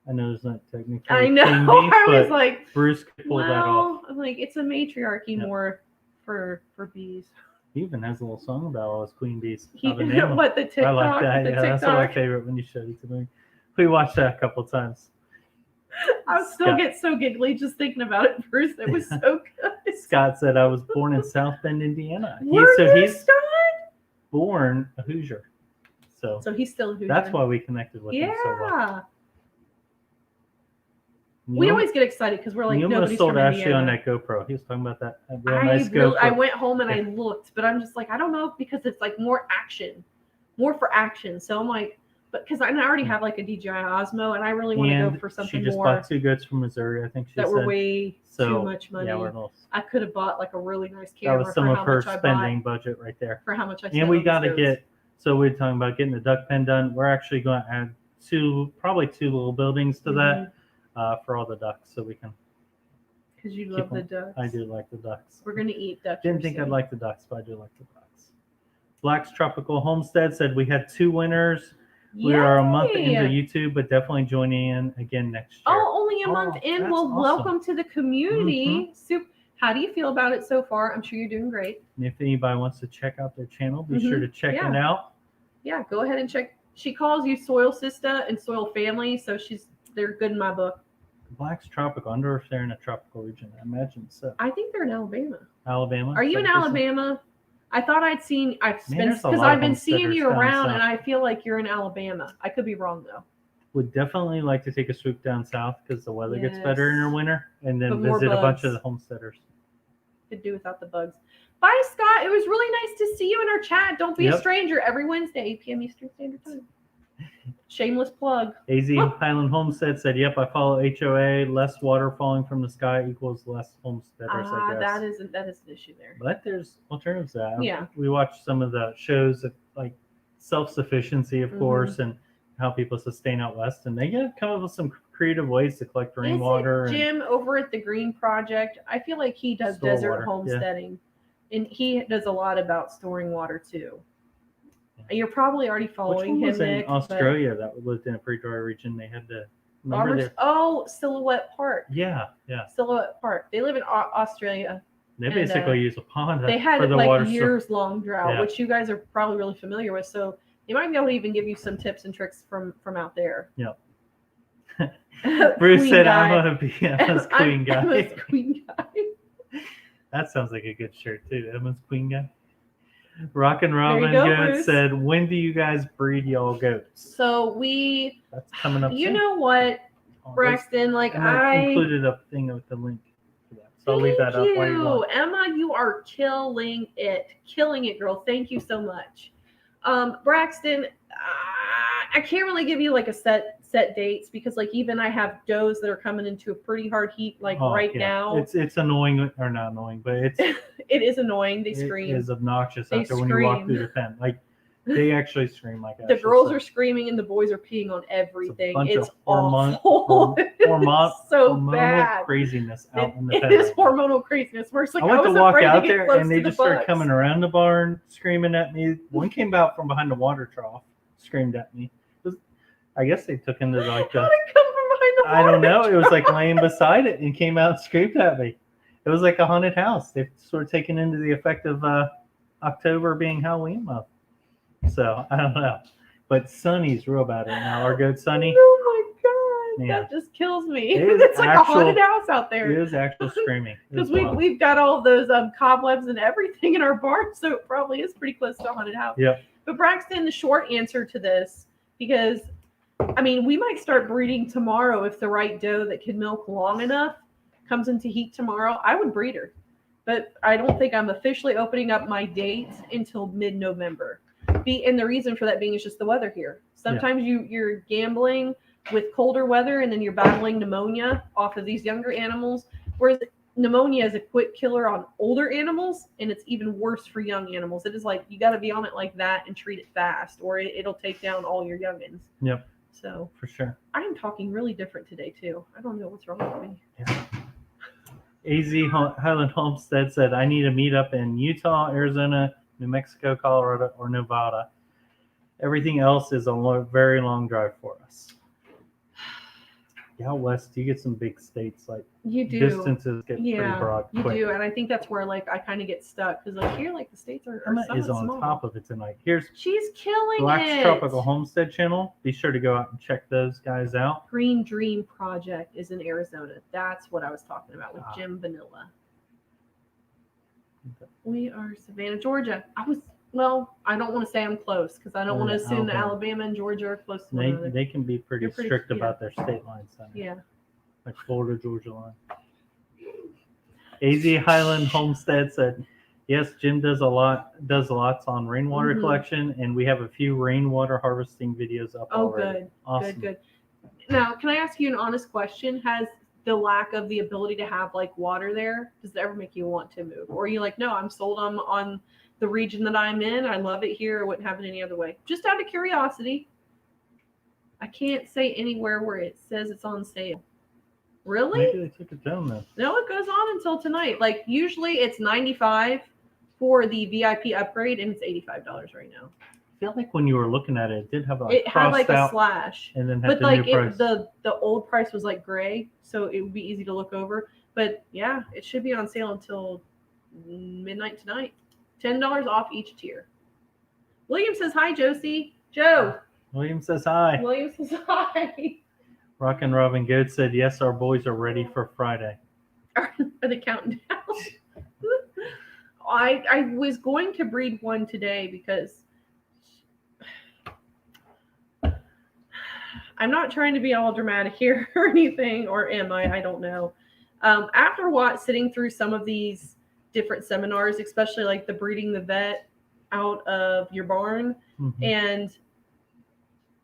I know it's not technically king bee, I was like, Bruce could pull that off. I'm like, it's a matriarchy more for bees. He even has a little song about all his queen bees. What, the TikTok? I like that. That's my favorite when you showed it to me. We watched that a couple of times. I still get so giggly just thinking about it, Bruce. It was so good. Scott said, I was born in South Bend, Indiana. He's born a Hoosier. So he's still a Hoosier. That's why we connected with him so well. We always get excited because we're like, nobody's sold from Ashley Indiana. on that GoPro. He was talking about that. Nice GoPro. I went home and I looked, but I'm just like, I don't know, because it's like more for action. So I'm like, but because I already have like a DJI Osmo and I really want to go for something more. She just bought 2 goods from Missouri, I think she said. That were way too much money. Yeah, I could have bought like a really nice camera. That was some of her spending budget right there. For how much I spent. And we got to get, so we're talking about getting the duck pen done. We're actually going to add probably 2 little buildings to that. For all the ducks, so we can. Because you love the ducks. I do like the ducks. We're gonna eat ducks. Didn't think I'd like the ducks, but I do like the ducks. Black's Tropical Homestead said we had 2 winners. Yay! We are a month into YouTube, but definitely joining in again next year. Oh, only only a month in. Well, awesome. Welcome to the community. How do you feel about it so far? I'm sure you're doing great. And if anybody wants to check out their channel, be sure to check it out. Yeah, go ahead and check. She calls you Soil Sister and Soil Family, so they're good in my book. Black's tropical. I wonder if they're in a tropical region. I imagine so. I think they're in Alabama. Alabama? Are you in Alabama? I thought I've been seeing you around, and I feel like you're in Alabama. I could be wrong though. Would definitely like to take a swoop down south because the weather gets better in the winter, and then visit a bunch of the homesteaders. Could do without the bugs. Bye, Scott. It was really nice to see you in our chat. Don't be a stranger. Every Wednesday, 8 p.m. Eastern Standard Time. Shameless plug. AZ Highland Homestead said, "Yep, I follow HOA. Less water falling from the sky equals less homesteaders." I guess that is an issue there. But there's alternatives to that. Yeah. We watched some of the shows of, like, self-sufficiency, of course, and how people sustain out west, and they come up with some creative ways to collect rainwater. Jim over at the Green Project, I feel like he does desert homesteading, and he does a lot about storing water too. You're probably already following him, Nick. In Australia, that lived in a pretty dry region. They had to Silhouette Park. Yeah. Silhouette Park. They live in Australia. They basically use a pond. They had like years-long drought, which you guys are probably really familiar with. So they might be able to even give you some tips and tricks from out there. Yep. Bruce said, "I'm gonna be Emma's queen guy." Emma's queen guy. That sounds like a good shirt too. Emma's queen guy. Rockin' Robin Goat said, "When do you guys breed y'all goats?" So that's coming up. You know what, Braxton? I included a thing with the link for that, so I'll leave that up. Emma, you are killing it, girl. Thank you so much, Braxton. I can't really give you like a set dates because even I have does that are coming into a pretty hard heat now. It's annoying, or not annoying, but it is annoying. They scream. It is obnoxious out there when you walk through the pen. They actually scream like that. The girls are screaming and the boys are peeing on everything. It's awful. So bad. Craziness out in the pen. It is hormonal craziness. Where it's I went to walk out there and they just started coming around the barn, screaming at me. One came out from behind the water trough, screamed at me. I guess they took him to How did it come from behind the water I don't know. It was laying beside it and came out and screamed at me. It was like a haunted house. They've sort of taken into the effect of October being Halloween month. So I don't know. But Sunny's real bad right now. Our goat Sunny. Oh my God. That just kills me. It's like a haunted house out there. It is actual screaming. Because we've got all of those cobwebs and everything in our barn. So it probably is pretty close to a haunted house. Yep. But Braxton, the short answer to this, because we might start breeding tomorrow if the right doe that can milk long enough comes into heat tomorrow. I would breed her, but I don't think I'm officially opening up my dates until mid-November. And the reason for that being is just the weather here. Sometimes you're gambling with colder weather and then you're battling pneumonia off of these younger animals, whereas pneumonia is a quick killer on older animals, and it's even worse for young animals. It is you got to be on it like that and treat it fast, or it'll take down all your youngins. Yep. So for sure. I am talking really different today too. I don't know what's wrong with me. Yeah. AZ Highland Homestead said, "I need a meetup in Utah, Arizona, New Mexico, Colorado, or Nevada. Everything else is a very long drive for us." Out west, you get some big states you do. Distances get pretty broad. You do, and I think that's where I kind of get stuck because here the states are Emma is on small. top of it tonight. She's killing Black's Tropical Homestead channel. Be sure to go out and check those guys out. Green Dream Project is in Arizona. That's what I was talking about with Jim Vanilla. Okay. We are Savannah, Georgia. I don't want to say I'm close because I don't want to assume that Alabama and Georgia are close to one another. They can be pretty strict about their state lines. Yeah. Like Florida, Georgia line. AZ Highland Homestead said, "Yes, Jim does lots on rainwater collection, and we have a few rainwater harvesting videos up already." Good. Awesome. Good. Now, can I ask you an honest question? Has the lack of the ability to have water there, does it ever make you want to move? Or are you no, I'm sold on the region that I'm in. I love it here. I wouldn't have it any other way. Just out of curiosity. I can't say anywhere where it says it's on sale. Really? Maybe they took it down then. No, it goes on until tonight. Usually it's $95 for the VIP upgrade, and it's $85 right now. feel like when you were looking at it, it did have it had like a out slash, and then had but the like new price. the old price was like gray, so it would be easy to look over. But yeah, it should be on sale until midnight tonight. $10 off each tier. William says hi, Josie. Joe. William says hi. William says hi. Rockin' Robin Good said, yes, our boys are ready for Friday. Are they counting down? I was going to breed one today because I'm not trying to be all dramatic here or anything, or am I? I don't know. After sitting through some of these different seminars, especially like the breeding the vet out of your barn, and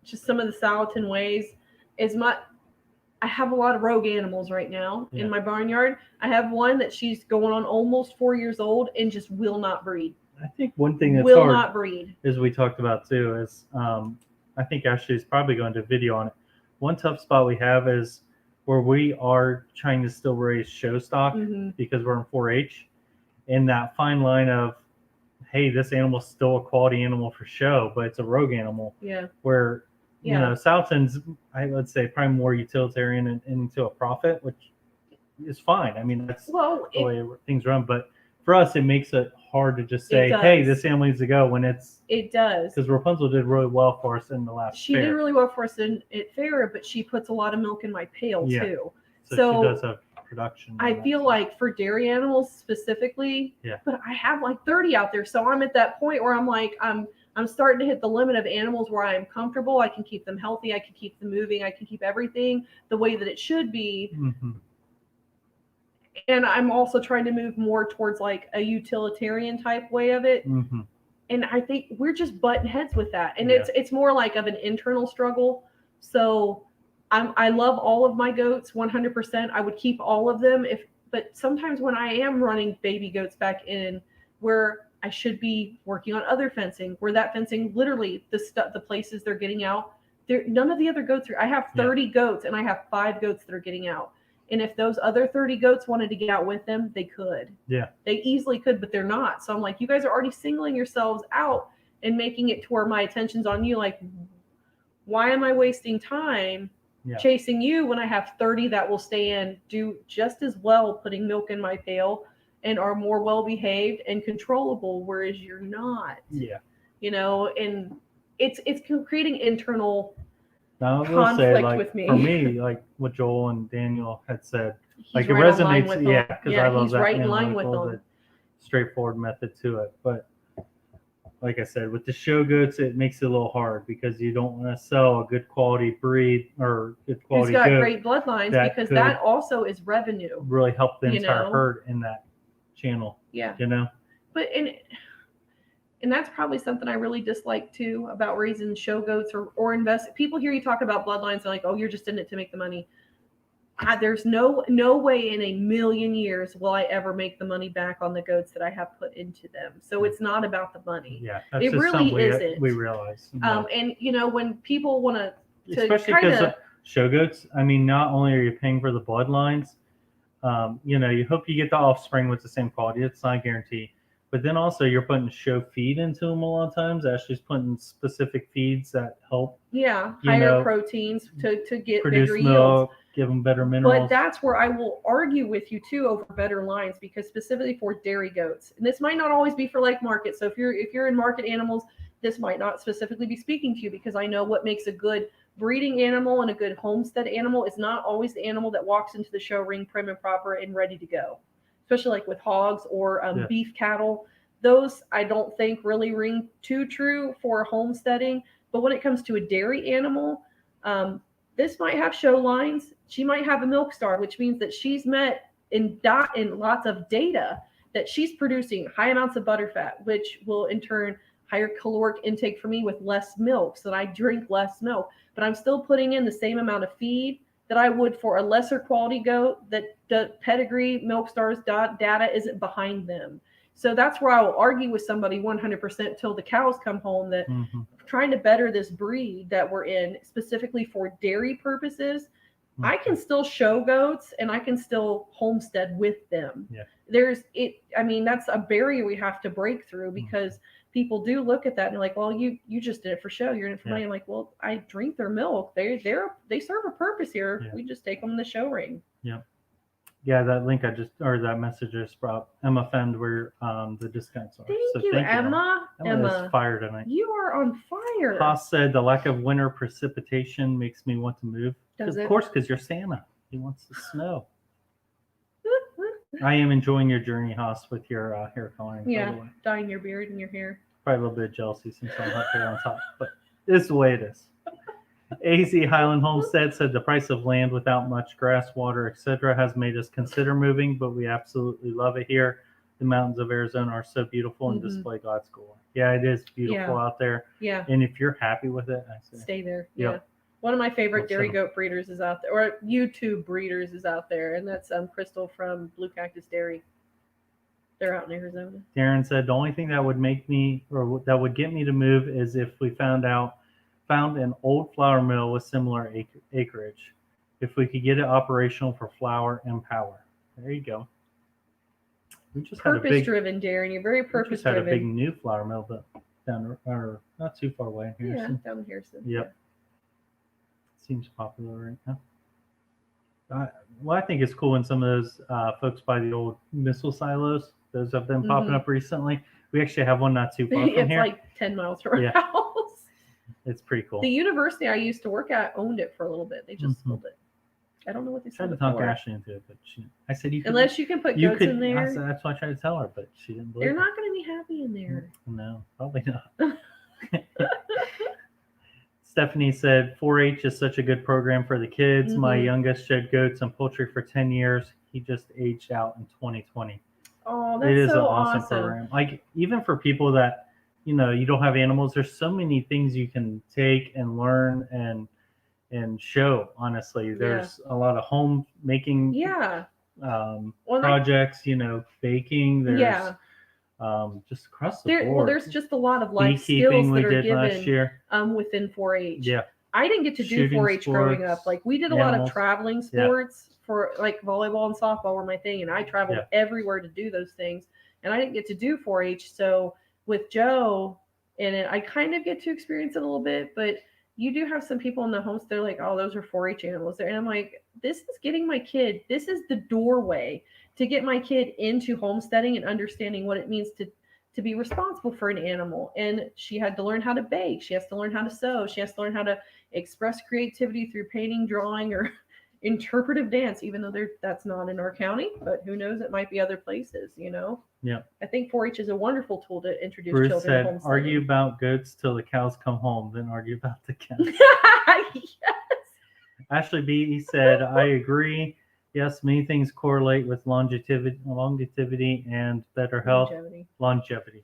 just some of the Salatin ways, I have a lot of rogue animals right now in my barnyard. I have one that she's going on almost 4 years old and just will not breed. I think one thing that's will hard not breed, as we talked about too, is I think Ashley's probably going to video on it. One tough spot we have is where we are trying to still raise show stock because we're in 4-H, and that fine line of, hey, this animal's still a quality animal for show, but it's a rogue animal. Yeah. Where you know, Salatin's, I would say, probably more utilitarian and into a profit, which is fine. I mean, that's the way things run. But for us, it makes it hard to just say, hey, this animal needs to go when it's... It does. Because Rapunzel did really well for us in the last She did really well for us at fair, but she puts a lot of milk in my pail, too. So she does have production. I feel like for dairy animals specifically, but I have like 30 out there. So I'm at that point where I'm like, I'm starting to hit the limit of animals where I am comfortable. I can keep them healthy. I can keep them moving. I can keep everything the way that it should be. And I'm also trying to move more towards like a utilitarian type way of it. And I think we're just butting heads with that. And it's more like of an internal struggle. So I love all of my goats 100%. I would keep all of them but sometimes when I am running baby goats back in where I should be working on other fencing, where that fencing, literally the places they're getting out, none of the other goats are. I have 30 goats and I have 5 goats that are getting out. And if those other 30 goats wanted to get out with them, they could. Yeah. They easily could, but they're not. So I'm like, you guys are already singling yourselves out and making it to where my attention's on you. Like, why am I wasting time chasing you when I have 30 that will stay in, do just as well putting milk in my pail, and are more well-behaved and controllable, whereas you're not. Yeah. You know, and it's creating internal conflict with me. For me, like what Joel and Daniel had said, like it resonates. Because I love he's that. Right in line with them. Straightforward method to it. But like I said, with the show goats, it makes it a little hard because you don't want to sell a good quality breed or good quality goat. Who's got great bloodlines, because that also is revenue. Really help the entire herd in that channel. Yeah. You know? But and that's probably something I really dislike too about raising show goats or invest. People hear you talk about bloodlines and like, oh, you're just in it to make the money. There's no way in a million years will I ever make the money back on the goats that I have put into them. So it's not about the money. Yeah, it really isn't. We realize. And you know, when people want to, especially because show goats, I mean, not only are you paying for the bloodlines, you know, you hope you get the offspring with the same quality. It's not a guarantee. But then also you're putting show feed into them a lot of times. Ashley's putting specific feeds that help. Yeah, higher proteins to get produce bigger milk, yields. give them better minerals. But that's where I will argue with you too over better lines, because specifically for dairy goats, and this might not always be for like market. So if you're in market animals, this might not specifically be speaking to you, because I know what makes a good breeding animal and a good homestead animal is not always the animal that walks into the show ring prim and proper and ready to go. Especially like with hogs or beef cattle. Those I don't think really ring too true for homesteading. But when it comes to a dairy animal, this might have show lines. She might have a milk star, which means that she's met in lots of data that she's producing high amounts of butterfat, which will in turn higher caloric intake for me with less milk, so that I drink less milk. But I'm still putting in the same amount of feed that I would for a lesser quality goat that the pedigree, milk stars, data isn't behind them. So that's where I will argue with somebody 100% till the cows come home that trying to better this breed that we're in specifically for dairy purposes, I can still show goats and I can still homestead with them. Yeah. I mean, that's a barrier we have to break through, because people do look at that and they're like, well, you just did it for show. You're in it for money. I'm like, well, I drink their milk. They serve a purpose here. Yeah. We just take them in the show ring. Yep. Yeah, that link that message I just brought Emma found where the discounts are. Thank you, Emma. Emma is fire tonight. You are on fire. Haas said the lack of winter precipitation makes me want to move. Does it? Of course, because you're Santa. He wants the snow. I am enjoying your journey, Haas, with your hair coloring. Yeah, dyeing your beard and your hair. Probably a little bit of jealousy since I don't have hair on top, but this is the way it is. AZ Highland Homestead said the price of land without much grass, water, etc. has made us consider moving, but we absolutely love it here. The mountains of Arizona are so beautiful and display God's glory. Yeah, it is beautiful out there. Yeah. And if you're happy with it, I say stay there. Yep. Yeah. One of my favorite dairy goat breeders is out there, or YouTube breeders is out there, and that's Crystal from Blue Cactus Dairy. They're out in Arizona. Darren said the only thing that would make me, or that would get me to move, is if we found an old flour mill with similar acreage. If we could get it operational for flour and power. There you go. We just purpose-driven, Darren. You're very purpose-driven. We just had a big new flour mill down, or not too far away in Harrison. Yeah, down in Harrison. Yep. Seems popular right now. Well, I think it's cool when some of those folks buy the old missile silos. Those have been popping up recently. We actually have one not too far from here. It's like 10 miles from our house. It's pretty cool. The university I used to work at owned it for a little bit. They just sold it. I don't know what they tried to talk Ashley into it, but I said unless you can put goats in there. I said, that's what I tried to tell her, but she didn't believe They're not going to be happy in there. No, probably not. Stephanie said 4-H is such a good program for the kids. My youngest shed goats and poultry for 10 years. He just aged out in 2020. Oh, that's so awesome. It is an awesome program. Like, even for people that, you don't have animals, there's so many things you can take and learn and show. Honestly, there's a lot of homemaking projects, baking. There's just across the board. Well, there's just a lot of life skills that are given last year. Within 4-H. Yeah. I didn't get to do 4-H growing up. Like, we did a lot of traveling sports for like volleyball and softball were my thing, and I traveled everywhere to do those things. And I didn't get to do 4-H. So with Joe in it, I kind of get to experience it a little bit, but you do have some people in the homes, they're like, oh, those are 4-H animals there. And I'm like, this is getting my kid, this is the doorway to get my kid into homesteading and understanding what it means to be responsible for an animal. And she had to learn how to bake. She has to learn how to sew. She has to learn how to express creativity through painting, drawing, or interpretive dance, even though that's not in our county, but who knows, it might be other places, Yeah. I think 4-H is a wonderful tool to introduce Bruce children said, to homesteading. argue about goats till the cows come home, then argue about the cows. Yes. Ashley B said, I agree. Yes, many things correlate with longevity and better health. Longevity.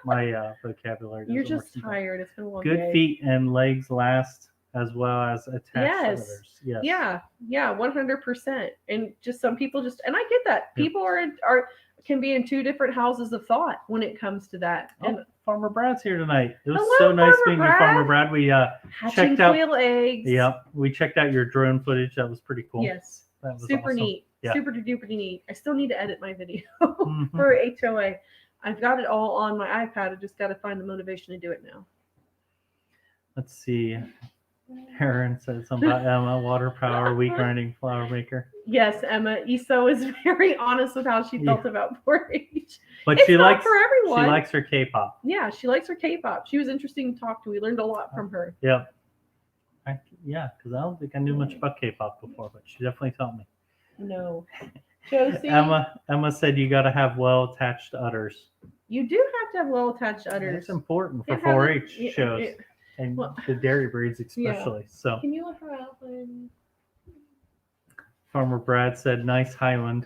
My vocabulary. You're just tired. It's been a long day. Good feet and legs last as well as attached udders. Yes. Yeah, 100%. And just some people and I get that. People can be in two different houses of thought when it comes to that. Oh, and Farmer Brad's here tonight. It was hello, so nice meeting you, Farmer Brad. We checked out quail eggs. Yeah, we checked out your drone footage. That was pretty cool. Yes. That was super awesome. Neat. Yeah. Super duper neat. I still need to edit my video for HOA. I've got it all on my iPad. I just got to find the motivation to do it now. Let's see. Aaron said something about Emma, water power, wheat grinding, flour maker. Yes, Emma. Iso is very honest with how she felt about 4-H. But she likes for everyone. She likes her K-pop. Yeah, she likes her K-pop. She was interesting to talk to. We learned a lot from her. Yeah. Because I don't think I knew much about K-pop before, but she definitely taught me. No. Josie. Emma said you got to have well-attached udders. You do have to have well-attached udders. That's important for 4-H shows. And the dairy breeds especially. So can you look her out? Farmer Brad said, nice Highland.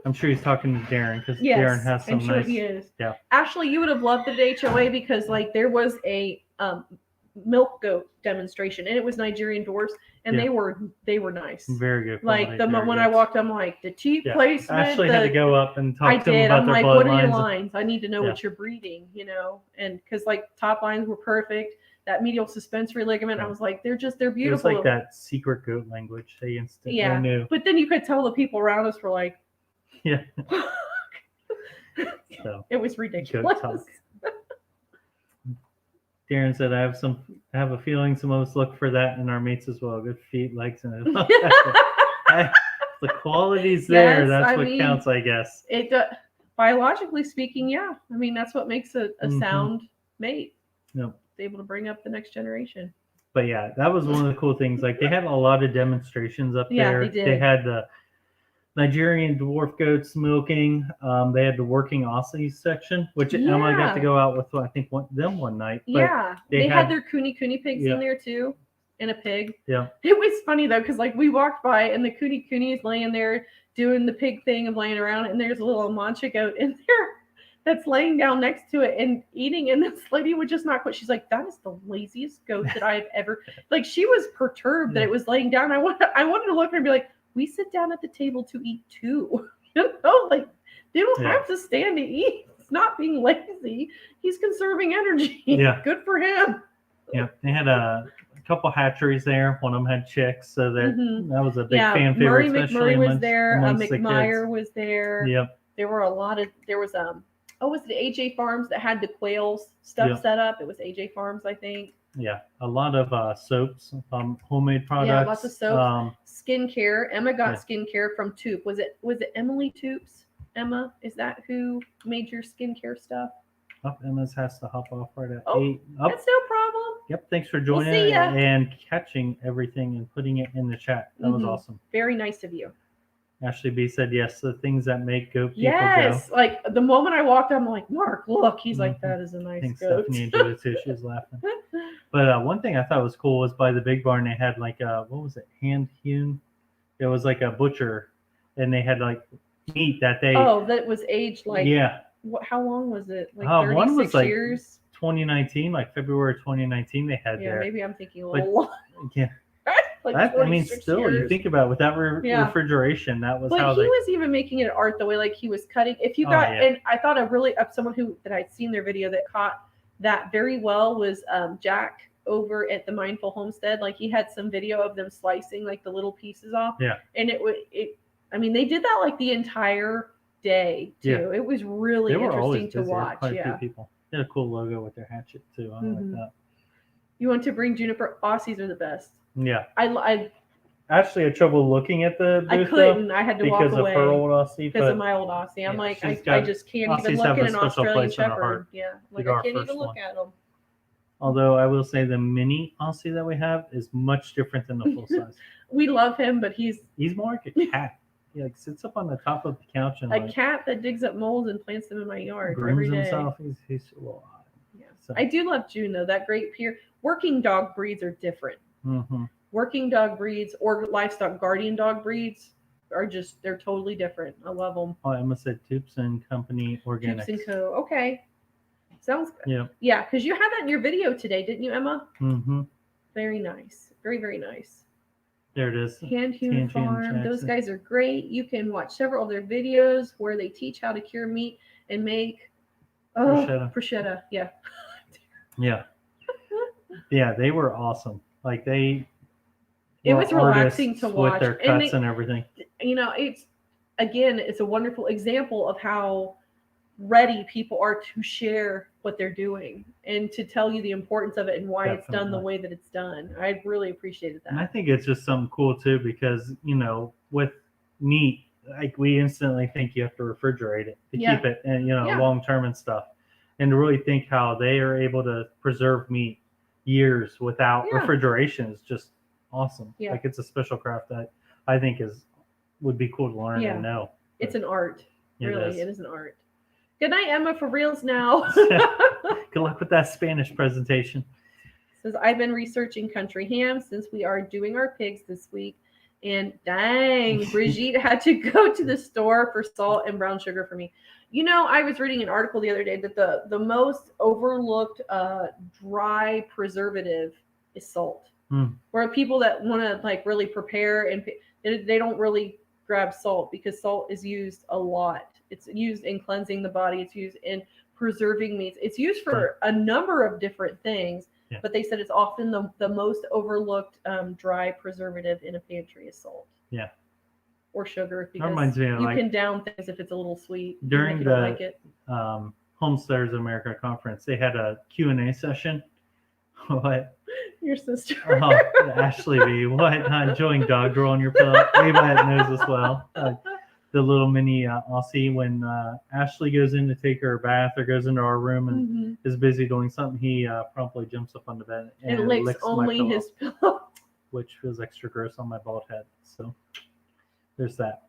I'm sure he's talking to Darren because Darren has some I'm sure he is. Yeah. Ashley, you would have loved it at HOA because there was a milk goat demonstration and it was Nigerian dwarfs and they were nice. Very good. Like when I walked, I'm like the teat placement. Ashley had to go up and talk to them about their like, bloodlines. What are your lines? I need to know what you're breeding, and because top lines were perfect. That medial suspensory ligament, I was like, they're beautiful. It was like that secret goat language. They instantly knew. But then you could tell the people around us were like, yeah. So it was ridiculous. Darren said, I have a feeling some of us look for that in our mates as well. Good feet, legs, and the quality's there. Yes, That's what counts, I guess. It biologically speaking, yeah. I mean, that's what makes a sound mate. Yep. Able to bring up the next generation. But yeah, that was one of the cool things. Like they had a lot of demonstrations up there. They did. They had the Nigerian dwarf goats milking. They had the working Aussies section, which Emma got to go out with. I think one night. But they had their Kuni pigs in there too, and a pig. Yeah, it was funny though because like we walked by and the Kuni is laying there doing the pig thing of laying around, and there's a little mancha goat in there that's laying down next to it and eating, and this lady would just not quit. She's like, that is the laziest goat that I've ever. Like she was perturbed that it was laying down. I wanted to look at her and be like, we sit down at the table to eat too. Like they don't have to stand to eat. It's not being lazy. He's conserving energy. Yeah, good for him. Yeah, they had a couple hatcheries there. One of them had chicks, so that was a big fan favorite. McMurray was there. McMeyer was there. Yep. There were a lot of. There was was it AJ Farms that had the quails stuff set up? It was AJ Farms, I think. Yeah, a lot of soaps, homemade products. Yeah, lots of soaps. Skincare. Emma got skincare from Toop. Was it Emily Toops? Emma, is that who made your skincare stuff? Emma's has to hop off right at 8. That's no problem. Yep, thanks for joining and catching everything and putting it in the chat. That was awesome. Very nice of you. Ashley B said, yes, the things that make goat people go. Like the moment I walked up, I'm like, Mark, look. He's like, that is a nice goat. Stephanie enjoyed it too. She was laughing. But one thing I thought was cool was by the big barn, they had like what was it? Hand hewn? It was like a butcher, and they had like meat that they. Oh, that was aged like. Yeah. How long was it? Like 36 one was like years? 2019, like February 2019, they had there. Yeah, maybe I'm thinking a little long. Yeah. Like I mean, still, years. You think about it, without refrigeration, that was how he was even making it art the way like he was cutting. If you got, and I thought someone that I'd seen their video that caught that very well was Jack over at the Mindful Homestead. Like he had some video of them slicing like the little pieces off. Yeah. And I mean, they did that like the entire day too. Yeah. It was really interesting to watch. Quite a few people. They had a cool logo with their hatchet too. I like that. You want to bring Juniper? Aussies are the best. Yeah. I actually had trouble looking at the booth. I couldn't. I had to walk away because of her old Aussie. Because of my old Aussie. I'm like, I just can't even look at an Australian Shepherd. Yeah. Like I can't even look at them. Although I will say the mini Aussie that we have is much different than the full size. We love him, but he's more like a cat. He like sits up on the top of the couch and a cat that digs up moles and plants them in my yard grooms every day. Himself. He's a little odd. Yeah. So. I do love June though. That great peer. Working dog breeds are different. Mm-hmm. Working dog breeds or livestock guardian dog breeds are they're totally different. I love them. Oh, Emma said Toops and Company Organics. Toops and Co. Okay. Sounds good. Yeah. Yeah, because you had that in your video today, didn't you, Emma? Mm-hmm. Very nice. Very, very nice. There it is. Hand Hewn Farm. Those guys are great. You can watch several of their videos where they teach how to cure meat and make bruschetta. Yeah. Yeah. Yeah, they were awesome. Like it was relaxing to watch with their cuts and everything. You know, it's a wonderful example of how ready people are to share what they're doing and to tell you the importance of it and why it's done the way that it's done. I really appreciated that. And I think it's just something cool too, because with meat, like we instantly think you have to refrigerate it to keep it and long term and stuff. And to really think how they are able to preserve meat years without refrigeration is just awesome. Yeah. Like it's a special craft that I think would be cool to learn and know. It's an art. Really, it is an art. Good night, Emma, for reals now. Good luck with that Spanish presentation. Says, I've been researching country ham since we are doing our pigs this week. And dang, Brigitte had to go to the store for salt and brown sugar for me. I was reading an article the other day that the most overlooked dry preservative is salt. Where people that want to like really prepare and they don't really grab salt because salt is used a lot. It's used in cleansing the body. It's used in preserving meats. It's used for a number of different things, but they said it's often the most overlooked dry preservative in a pantry is salt. Yeah. Or sugar, because you can down things if it's a little sweet. During the Homesteaders America conference, they had a Q&A session What? Your sister. Oh, Ashley B. What? Not enjoying dog drool on your pillow? Anybody that knows as well. The little mini Aussie, when Ashley goes in to take her bath or goes into our room and is busy doing something, he promptly jumps up on the bed and licks only my pillow, his pillow. which feels extra gross on my bald head. So there's that.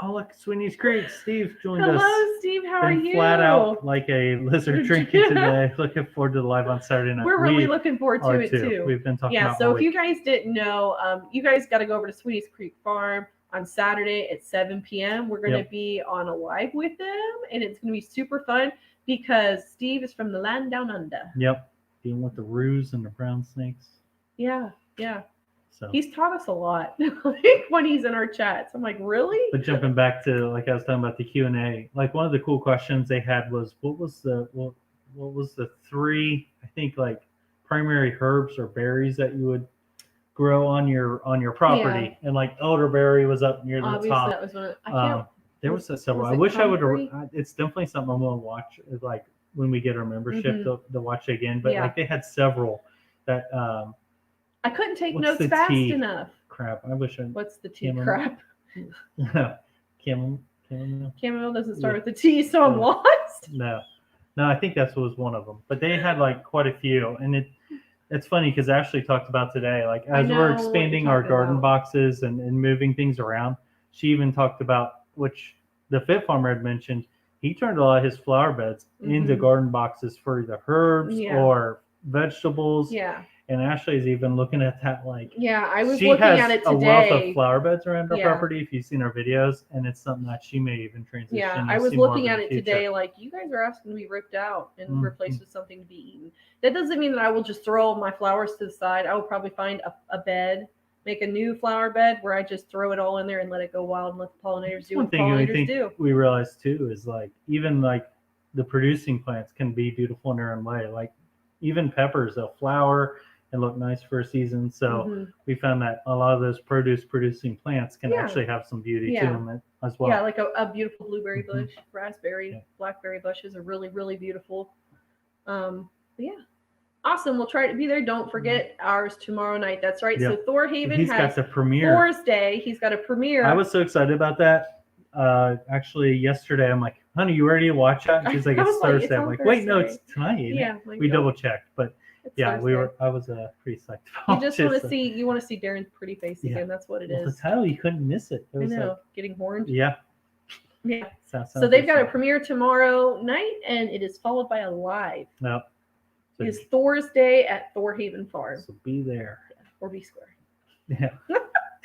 Oh, look, Sweeney's Creek. Steve joined us. Hello, Steve. How are you? Flat out like a lizard drinking today. Looking forward to the live on Saturday night. We're really looking forward to it too. We've been talking about. Yeah. So if you guys didn't know, you guys got to go over to Sweeney's Creek Farm on Saturday at 7 p.m. We're going to be on a live with them, and it's going to be super fun because Steve is from the land down under. Yep. Dealing with the roos and the brown snakes. Yeah. Yeah. So he's taught us a lot like when he's in our chats. I'm like, really? But jumping back to like I was talking about the Q&A, like one of the cool questions they had was what was the three, I think, like primary herbs or berries that you would grow on your property? And like elderberry was up near the Obviously, top. that was one of, there was several. I wish I would. It's definitely something I'm gonna watch. Like when we get our membership to watch it again. But like they had several that. I couldn't take notes fast enough. Crap! I wish I. What's the tea? Crap. Chamomile. Chamomile doesn't start with the T, so I'm lost. No, I think that was one of them. But they had like quite a few, and it's funny because Ashley talked about today, like as we're expanding our garden boxes and moving things around. She even talked about, which the Fit Farmer had mentioned, he turned a lot of his flower beds into garden boxes for either herbs or vegetables. Yeah. And Ashley's even looking at that like. Yeah, I was looking at it today. She has a wealth of flower beds around her property, if you've seen our videos, and it's something that she may even transition. Yeah, I was looking at it today like, you guys are asking to be ripped out and replaced with something to be eaten. That doesn't mean that I will just throw my flowers to the side. I will probably find a bed, make a new flower bed where I just throw it all in there and let it go wild and let the pollinators do what pollinators do. We realized too is like even like the producing plants can be beautiful in their own way. Like even peppers, they'll flower and look nice for a season. So we found that a lot of those producing plants can actually have some beauty to them as well. Yeah, like a beautiful blueberry bush, raspberry, blackberry bushes are really, really beautiful. Yeah. Awesome. We'll try to be there. Don't forget ours tomorrow night. That's right. So Thorhaven has got the premiere. Thor's Day. He's got a premiere. I was so excited about that. Actually, yesterday I'm like, honey, you ready to watch that? And she's like, it's Thursday. I'm like, wait, no, it's tonight. Yeah. We double checked, but Thursday. I was pretty psyched. You just want to see. You want to see Darren's pretty face again. That's what it is. The title, you couldn't miss it. I know. Getting horned. Yeah. Yeah. So they've got a premiere tomorrow night, and it is followed by a live. No. It is Thor's Day at Thorhaven Farm. So be there. Or be square. Yeah.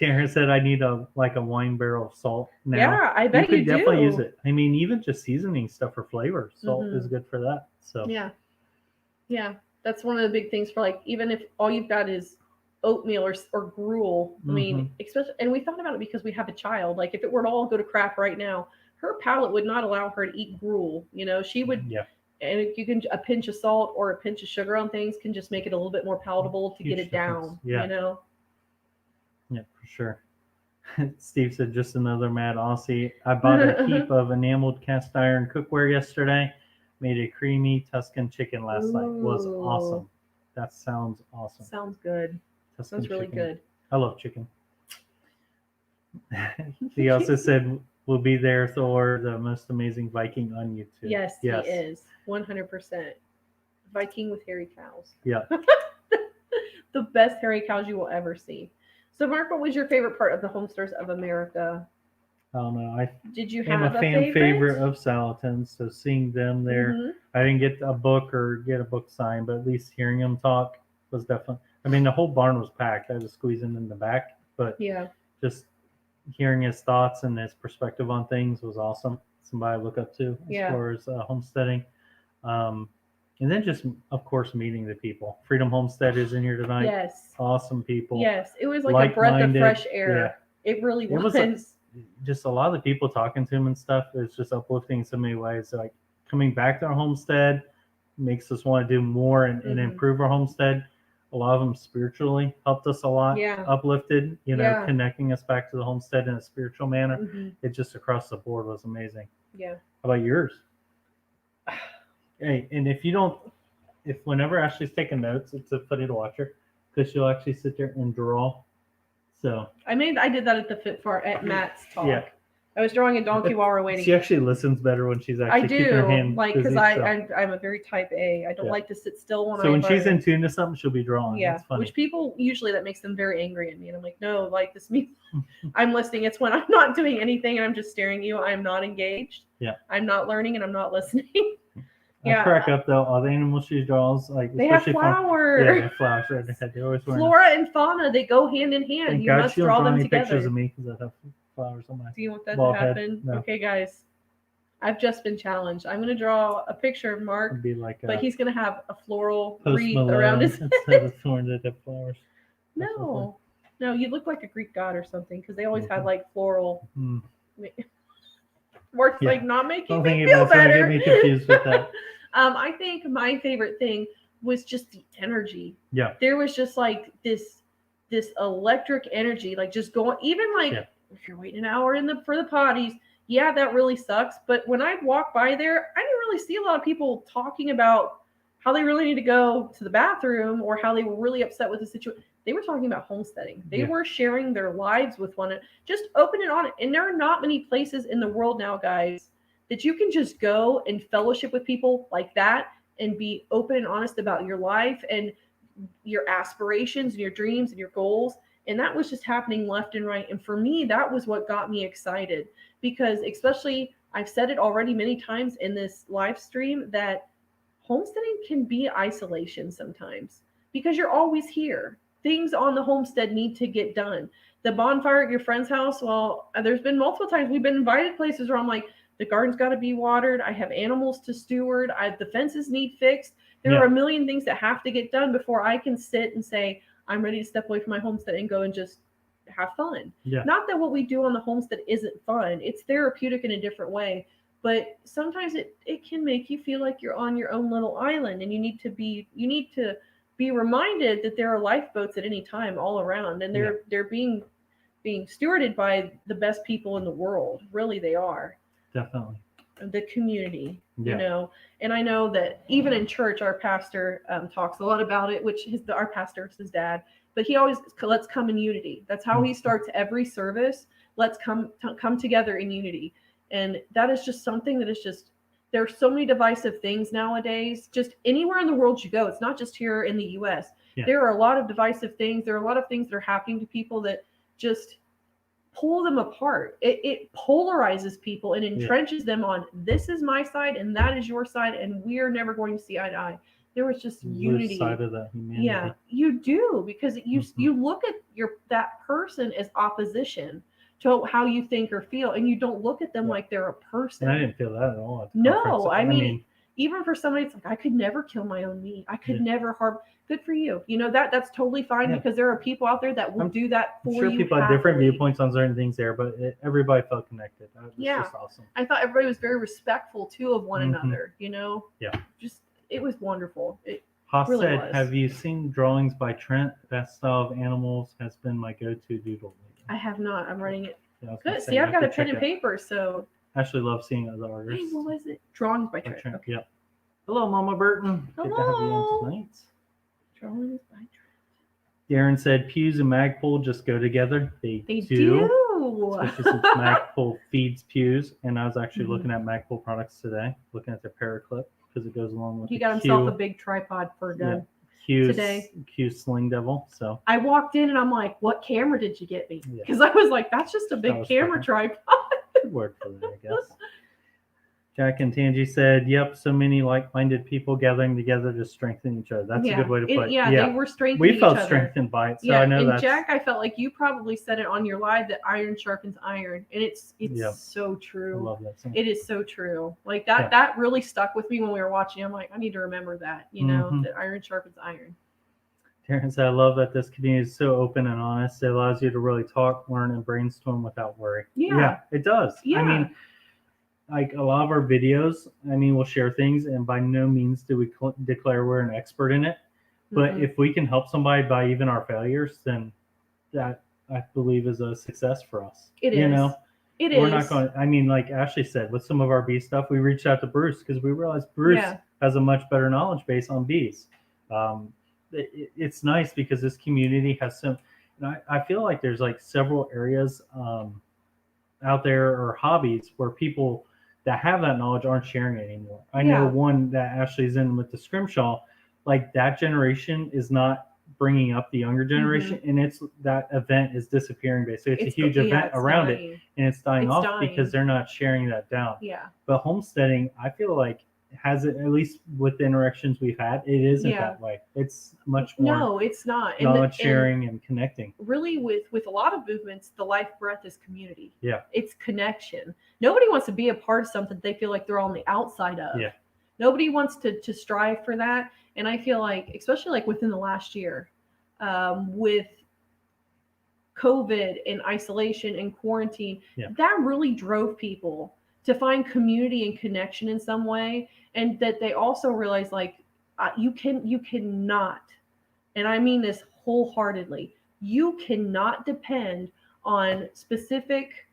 Taryn said I need a wine barrel of salt now. Yeah, I bet you do. Definitely use it. I mean, even just seasoning stuff for flavor. Salt is good for that. So yeah. That's one of the big things for like, even if all you've got is oatmeal or gruel. I mean, especially, and we thought about it because we have a child. Like if it were to all go to crap right now, her palate would not allow her to eat gruel. You know, she would. Yeah. And if you can, a pinch of salt or a pinch of sugar on things can just make it a little bit more palatable to get it down. Yeah. You know. Yeah, for sure. Steve said, just another mad Aussie. I bought a heap of enameled cast iron cookware yesterday. Made a creamy Tuscan chicken last night. It was awesome. That sounds awesome. Sounds good. Tuscan sounds really good. I love chicken. He also said, we'll be there, Thor, the most amazing Viking on YouTube. Yes. He is. 100%. Viking with hairy cows. Yeah. The best hairy cows you will ever see. So, Mark, what was your favorite part of the Homesteaders of America? I don't know. Did you have a fan favorite of Salatin's, so seeing them there. I didn't get a book or get a book signed, but at least hearing him talk was definitely. I mean, the whole barn was packed. I was squeezing in the back, but just hearing his thoughts and his perspective on things was awesome. Somebody I look up to as far as homesteading. And then just, of course, meeting the people. Freedom Homestead is in here tonight. Yes. Awesome people. Yes. It was like a breath of fresh air. Yeah. It really was. Just a lot of the people talking to him and stuff is just uplifting in so many ways. Like coming back to our homestead makes us want to do more and improve our homestead. A lot of them spiritually helped us a lot. Yeah. Uplifted, connecting us back to the homestead in a spiritual manner. It just across the board was amazing. Yeah. How about yours? Hey, and if you don't whenever Ashley's taking notes, it's so funny to watch her because she'll actually sit there and draw. So I did that at Matt's talk. Yeah. I was drawing a donkey while we were waiting. She actually listens better when she's actually keeping her hand like busy, because I'm a very type A. I don't like to sit still when she's in tune to something, she'll be drawing. Yeah, That's funny. which people usually that makes them very angry at me, and I'm like, no, like this means I'm listening. It's when I'm not doing anything and I'm just staring at you. I'm not engaged. Yeah, I'm not learning and I'm not listening. I crack up though. All the animals she draws, like they have flowers. They have flowers right ahead. They always wear flora and fauna. They go hand in hand. Thank you God must she don't draw draw them any together. pictures of me because I have flowers on my. Do you want that to happen? No. Okay, guys. I've just been challenged. I'm going to draw a picture of Mark, but he's going to have a floral wreath around his head. Instead of thorns that have flowers. No, you look like a Greek god or something because they always had like floral. Mark's like not making me feel better. Get me confused with that. I think my favorite thing was just the energy. Yeah, there was just like this electric energy, like just going. Even like if you're waiting an hour for the potties. Yeah, that really sucks. But when I walked by there, I didn't really see a lot of people talking about how they really need to go to the bathroom or how they were really upset with the situation. They were talking about homesteading. They were sharing their lives with one another, just open and honest. And there are not many places in the world now, guys, that you can just go and fellowship with people like that and be open and honest about your life and your aspirations and your dreams and your goals. And that was just happening left and right. And for me, that was what got me excited. Because especially, I've said it already many times in this live stream that homesteading can be isolation sometimes because you're always here. Things on the homestead need to get done. The bonfire at your friend's house, well, there's been multiple times we've been invited places where I'm like, the garden's got to be watered. I have animals to steward. The fences need fixed. There are a million things that have to get done before I can sit and say, I'm ready to step away from my homestead and go and just have fun. Not that what we do on the homestead isn't fun. It's therapeutic in a different way, but sometimes it can make you feel like you're on your own little island, and you need to be reminded that there are lifeboats at any time all around, and they're being stewarded by the best people in the world. Really, they are. Definitely. The community, you know, and I know that even in church, our pastor talks a lot about it, which our pastor is his dad, but he always, let's come in unity. That's how he starts every service. Let's come together in unity. And that is just something that is just, there are so many divisive things nowadays, just anywhere in the world you go. It's not just here in the US. There are a lot of divisive things. There are a lot of things that are happening to people that just pull them apart. It polarizes people and entrenches them on, this is my side and that is your side, and we are never going to see eye to eye. There was just unity. Side of that humanity. Yeah, you do, because you look at that person as opposition to how you think or feel, and you don't look at them like they're a person. And I didn't feel that at all. No, I mean, even for somebody, it's like, I could never kill my own meat. I could never harm. Good for you. You know, that's totally fine because there are people out there that will do that for you. I'm sure people have different viewpoints on certain things there, but everybody felt connected. That was just awesome. I thought everybody was very respectful too of one another, you know? Yeah. Just, it was wonderful. Haas really said, have you seen drawings by Trent? That style of animals has been my go-to doodle. I have not. I'm writing it. Good. See, I've got a pen and paper, so. I actually love seeing other artists. Hey, what was it? Drawings by Trent. Okay. Yep. Hello, Mama Burton. Hello. Good to have you on tonight. Drawings by Trent. Darren said pews and Magpul just go together. They do. Especially since Magpul feeds pews. And I was actually looking at Magpul products today, looking at their paraclip because it goes along with he got himself a big tripod for a gun today. Q Sling Devil. So I walked in and I'm like, what camera did you get me? Because I was like, that's just a big camera tripod. Good word for that, I guess. Jack and Tangi said, yep, so many like-minded people gathering together to strengthen each other. That's a good way to put it. They were strengthening each other. We felt strengthened by it. So I know that. Jack, I felt like you probably said it on your live that iron sharpens iron. And it's so true. I love that song. It is so true. Like that really stuck with me when we were watching. I'm like, I need to remember that, you know, that iron sharpens iron. Darren said, I love that this community is so open and honest. It allows you to really talk, learn, and brainstorm without worry. Yeah, it does. Yeah. I mean, like a lot of our videos, we'll share things, and by no means do we declare we're an expert in it. But if we can help somebody by even our failures, then that I believe is a success for us. It is. You know, We're not going. I mean, like Ashley said, with some of our bee stuff, we reached out to Bruce because we realized Bruce has a much better knowledge base on bees. It's nice because this community has some. And I feel like there's like several areas out there or hobbies where people that have that knowledge aren't sharing it anymore. I know one that Ashley's in with the scrimshaw, like that generation is not bringing up the younger generation, and it's that event is disappearing basically. It's a huge event around it, and it's dying off because they're not sharing that down. But homesteading, I feel like has it, at least with the interactions we've had, it isn't that way. It's much more. No, it's not. Knowledge sharing and connecting. Really, with a lot of movements, the life breath is community. Yeah. It's connection. Nobody wants to be a part of something they feel like they're on the outside of. Yeah. Nobody wants to strive for that. And I feel like, especially like within the last year, with COVID and isolation and quarantine, that really drove people to find community and connection in some way. And that they also realize, like, you cannot, and I mean this wholeheartedly, you cannot depend on specific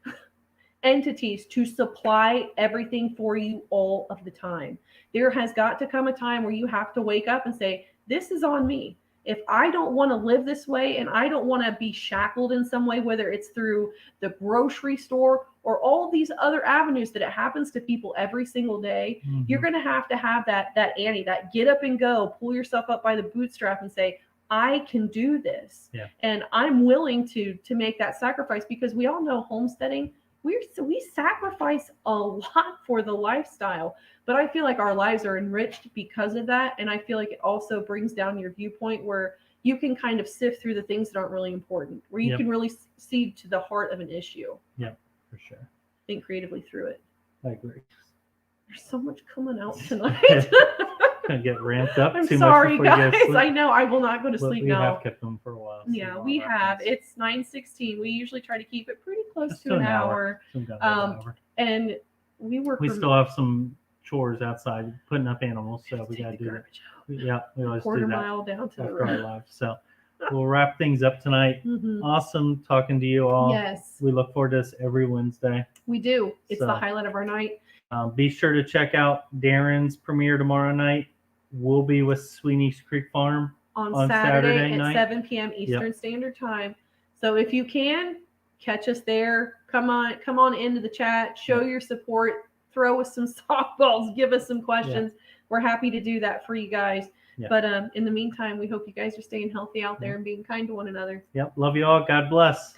entities to supply everything for you all of the time. There has got to come a time where you have to wake up and say, this is on me. If I don't want to live this way and I don't want to be shackled in some way, whether it's through the grocery store or all these other avenues that it happens to people every single day, you're going to have that Annie, that get up and go, pull yourself up by the bootstrap and say, I can do this. Yeah. And I'm willing to make that sacrifice, because we all know homesteading, we sacrifice a lot for the lifestyle, but I feel like our lives are enriched because of that. And I feel like it also brings down your viewpoint where you can kind of sift through the things that aren't really important, where you can really see to the heart of an issue. Yeah, for sure. Think creatively through it. I agree. There's so much coming out tonight. Gonna get ramped up. I'm too sorry, much before guys. I know I will not go to sleep now. We have kept them for a while. So yeah, we have. It's 9:16. We usually try to keep it pretty close to an hour. And we still have some chores outside, putting up animals, so we gotta do that. Yeah, we always do that. Quarter-mile down to the road. So we'll wrap things up tonight. Awesome talking to you all. Yes. We look forward to this every Wednesday. We do. It's the highlight of our night. Be sure to check out Darren's premiere tomorrow night. We'll be with Sweeney's Creek Farm on Saturday at 7 p.m. Eastern Standard Time. So if you can, catch us there. Come on into the chat. Show your support. Throw us some softballs. Give us some questions. We're happy to do that for you guys. But in the meantime, we hope you guys are staying healthy out there and being kind to one another. Yep. Love you all. God bless.